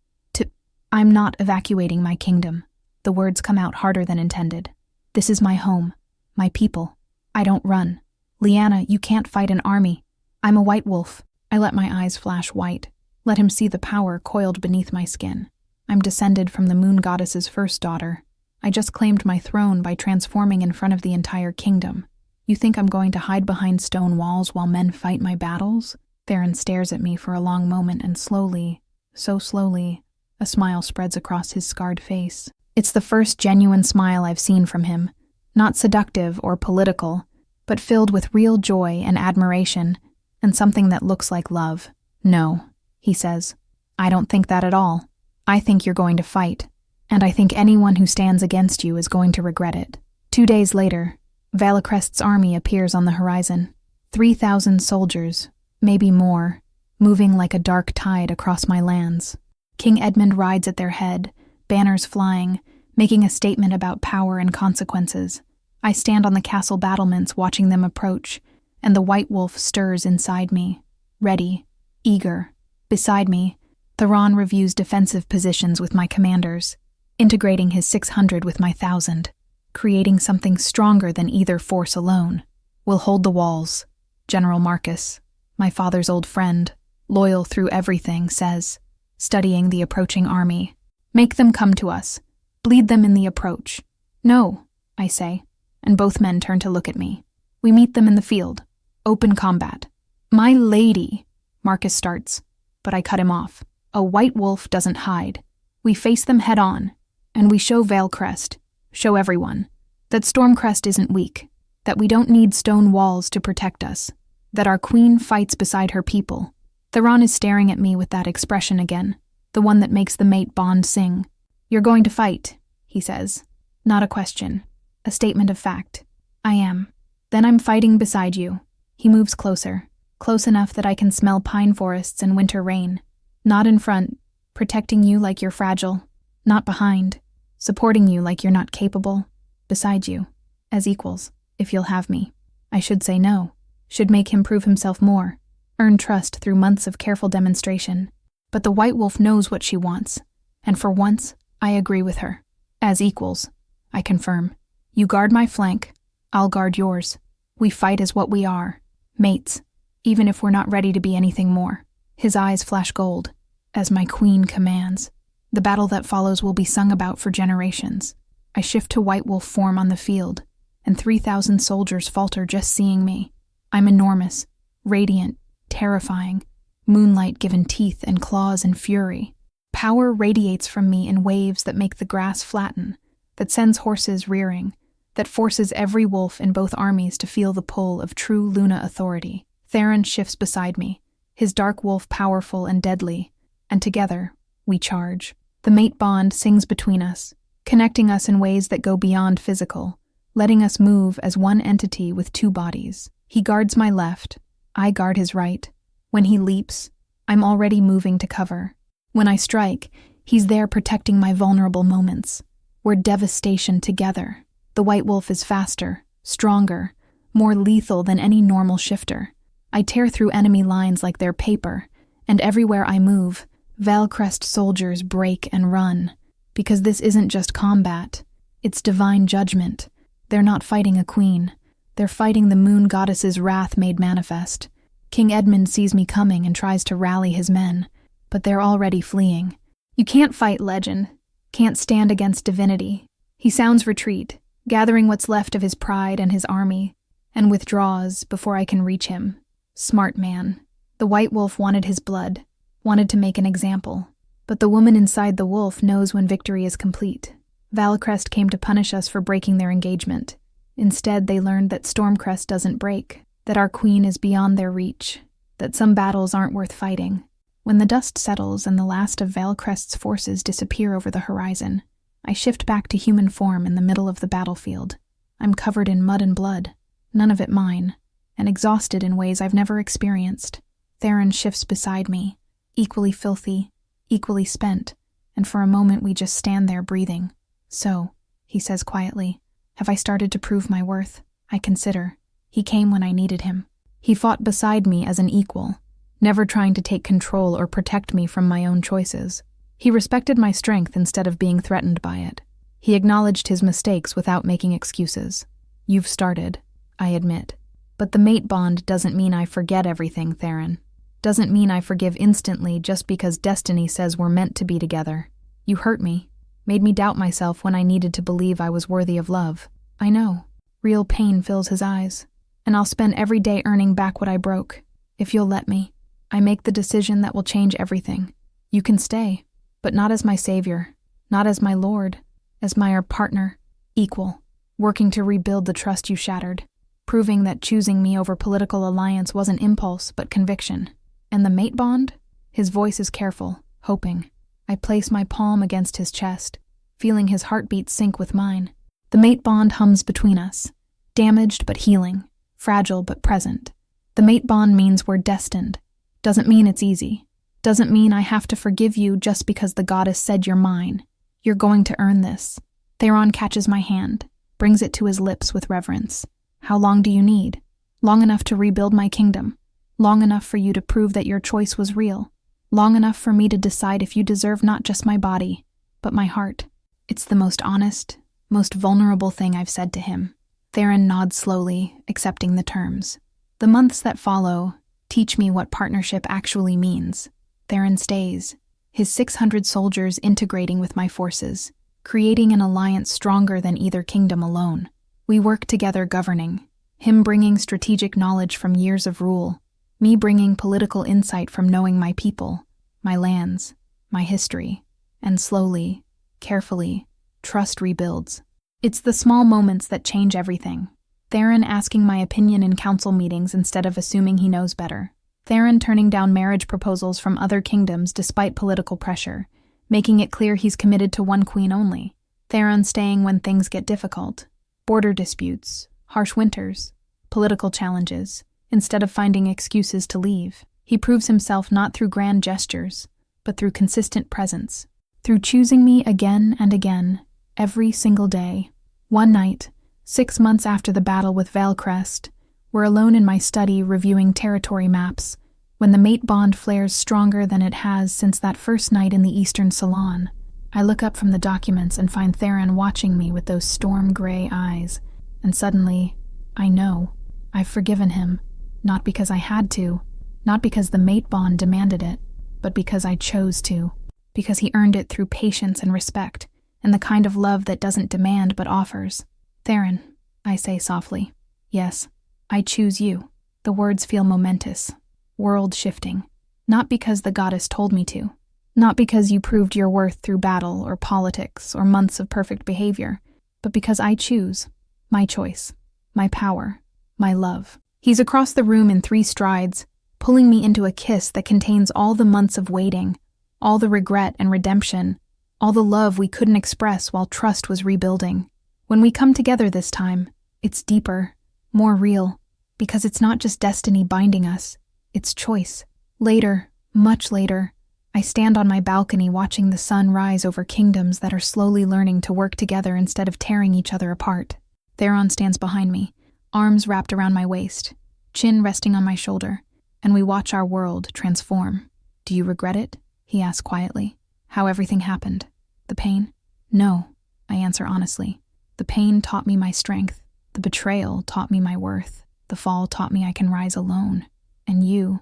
I'm not evacuating my kingdom. The words come out harder than intended. This is my home, my people. I don't run. Lyanna, you can't fight an army. I'm a white wolf. I let my eyes flash white. Let him see the power coiled beneath my skin. I'm descended from the moon goddess's first daughter. I just claimed my throne by transforming in front of the entire kingdom. You think I'm going to hide behind stone walls while men fight my battles? Theron stares at me for a long moment and slowly, so slowly, a smile spreads across his scarred face. It's the first genuine smile I've seen from him. Not seductive or political, but filled with real joy and admiration, and something that looks like love. No, he says. I don't think that at all. I think you're going to fight, and I think anyone who stands against you is going to regret it. 2 days later, Veilcrest's army appears on the horizon. 3,000 soldiers, maybe more, moving like a dark tide across my lands. King Edmund rides at their head, banners flying, making a statement about power and consequences. I stand on the castle battlements watching them approach, and the White Wolf stirs inside me, ready, eager. Beside me, Theron reviews defensive positions with my commanders, integrating his 600 with my 1,000, creating something stronger than either force alone. We'll hold the walls, General Marcus, my father's old friend, loyal through everything, says, studying the approaching army. Make them come to us. Bleed them in the approach. No, I say, and both men turn to look at me. We meet them in the field. Open combat. My lady, Marcus starts, but I cut him off. A white wolf doesn't hide. We face them head on, and we show Veilcrest, show everyone, that Stormcrest isn't weak, that we don't need stone walls to protect us, that our queen fights beside her people. Theron is staring at me with that expression again, the one that makes the mate bond sing. You're going to fight, he says. Not a question, a statement of fact. I am. Then I'm fighting beside you. He moves closer, close enough that I can smell pine forests and winter rain. Not in front, protecting you like you're fragile. Not behind, supporting you like you're not capable. Beside you, as equals, if you'll have me. I should say no, should make him prove himself more, earn trust through months of careful demonstration. But the White Wolf knows what she wants, and for once, I agree with her. As equals, I confirm. You guard my flank, I'll guard yours. We fight as what we are, mates, even if we're not ready to be anything more. His eyes flash gold, as my queen commands. The battle that follows will be sung about for generations. I shift to White Wolf form on the field, and 3,000 soldiers falter just seeing me. I'm enormous, radiant, terrifying, moonlight given teeth and claws and fury. Power radiates from me in waves that make the grass flatten, that sends horses rearing, that forces every wolf in both armies to feel the pull of true Luna authority. Theron shifts beside me, his dark wolf powerful and deadly, and together, we charge. The mate bond sings between us, connecting us in ways that go beyond physical, letting us move as one entity with two bodies. He guards my left, I guard his right. When he leaps, I'm already moving to cover. When I strike, he's there protecting my vulnerable moments. We're devastation together. The White Wolf is faster, stronger, more lethal than any normal shifter. I tear through enemy lines like they're paper, and everywhere I move, Veilcrest soldiers break and run. Because this isn't just combat, it's divine judgment. They're not fighting a queen. They're fighting the moon goddess's wrath made manifest. King Edmund sees me coming and tries to rally his men, but they're already fleeing. You can't fight legend, can't stand against divinity. He sounds retreat, gathering what's left of his pride and his army, and withdraws before I can reach him. Smart man. The White Wolf wanted his blood, wanted to make an example. But the woman inside the wolf knows when victory is complete. Veilcrest came to punish us for breaking their engagement. Instead, they learned that Stormcrest doesn't break, that our queen is beyond their reach, that some battles aren't worth fighting. When the dust settles and the last of Veilcrest's forces disappear over the horizon, I shift back to human form in the middle of the battlefield. I'm covered in mud and blood, none of it mine, and exhausted in ways I've never experienced. Theron shifts beside me, equally filthy, equally spent, and for a moment we just stand there breathing. So, he says quietly, have I started to prove my worth? I consider. He came when I needed him. He fought beside me as an equal, never trying to take control or protect me from my own choices. He respected my strength instead of being threatened by it. He acknowledged his mistakes without making excuses. You've started, I admit. But the mate bond doesn't mean I forget everything, Theron. Doesn't mean I forgive instantly just because destiny says we're meant to be together. You hurt me, made me doubt myself when I needed to believe I was worthy of love. I know. Real pain fills his eyes, and I'll spend every day earning back what I broke. If you'll let me, I make the decision that will change everything. You can stay, but not as my savior, not as my lord, as my partner, equal, working to rebuild the trust you shattered, proving that choosing me over political alliance wasn't impulse but conviction. And the mate bond? His voice is careful, hoping. I place my palm against his chest, feeling his heartbeat sync with mine. The mate bond hums between us, damaged but healing, fragile but present. The mate bond means we're destined. Doesn't mean it's easy. Doesn't mean I have to forgive you just because the goddess said you're mine. You're going to earn this. Theron catches my hand, brings it to his lips with reverence. How long do you need? Long enough to rebuild my kingdom. Long enough for you to prove that your choice was real. Long enough for me to decide if you deserve not just my body, but my heart. It's the most honest, most vulnerable thing I've said to him. Theron nods slowly, accepting the terms. The months that follow teach me what partnership actually means. Theron stays, his 600 soldiers integrating with my forces, creating an alliance stronger than either kingdom alone. We work together governing, him bringing strategic knowledge from years of rule, me bringing political insight from knowing my people, my lands, my history, And slowly, carefully, trust rebuilds. It's the small moments that change everything. Theron asking my opinion in council meetings instead of assuming he knows better. Theron turning down marriage proposals from other kingdoms despite political pressure, making it clear he's committed to one queen only. Theron staying when things get difficult. Border disputes, harsh winters, political challenges, instead of finding excuses to leave. He proves himself not through grand gestures, but through consistent presence. Through choosing me again and again, every single day. One night, 6 months after the battle with Veilcrest, we're alone in my study reviewing territory maps, when the mate bond flares stronger than it has since that first night in the Eastern Salon. I look up from the documents and find Theron watching me with those storm-gray eyes, and suddenly, I know, I've forgiven him, not because I had to, not because the mate bond demanded it, but because I chose to, because he earned it through patience and respect, and the kind of love that doesn't demand but offers. Theron, I say softly, yes, I choose you. The words feel momentous, world-shifting, not because the goddess told me to, not because you proved your worth through battle or politics or months of perfect behavior, but because I choose, my choice, my power, my love. He's across the room in 3 strides, pulling me into a kiss that contains all the months of waiting, all the regret and redemption, all the love we couldn't express while trust was rebuilding. When we come together this time, it's deeper, more real, because it's not just destiny binding us, it's choice. Later, much later, I stand on my balcony watching the sun rise over kingdoms that are slowly learning to work together instead of tearing each other apart. Theron stands behind me, arms wrapped around my waist, chin resting on my shoulder, and we watch our world transform. Do you regret it? He asks quietly. How everything happened. The pain? No, I answer honestly. The pain taught me my strength. The betrayal taught me my worth. The fall taught me I can rise alone. And you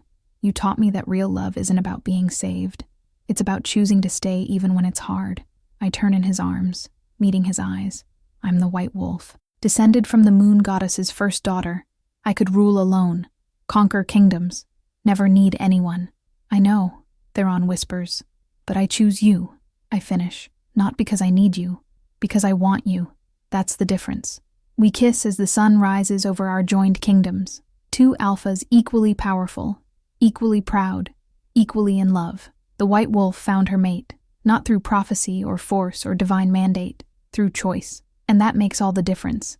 taught me that real love isn't about being saved. It's about choosing to stay even when it's hard. I turn in his arms, meeting his eyes. I'm the white wolf, descended from the moon goddess's first daughter. I could rule alone, conquer kingdoms, never need anyone. I know, Theron whispers, but I choose you, I finish, not because I need you, because I want you. That's the difference. We kiss as the sun rises over our joined kingdoms, 2 alphas equally powerful, equally proud, equally in love. The white wolf found her mate, not through prophecy or force or divine mandate, through choice. And that makes all the difference.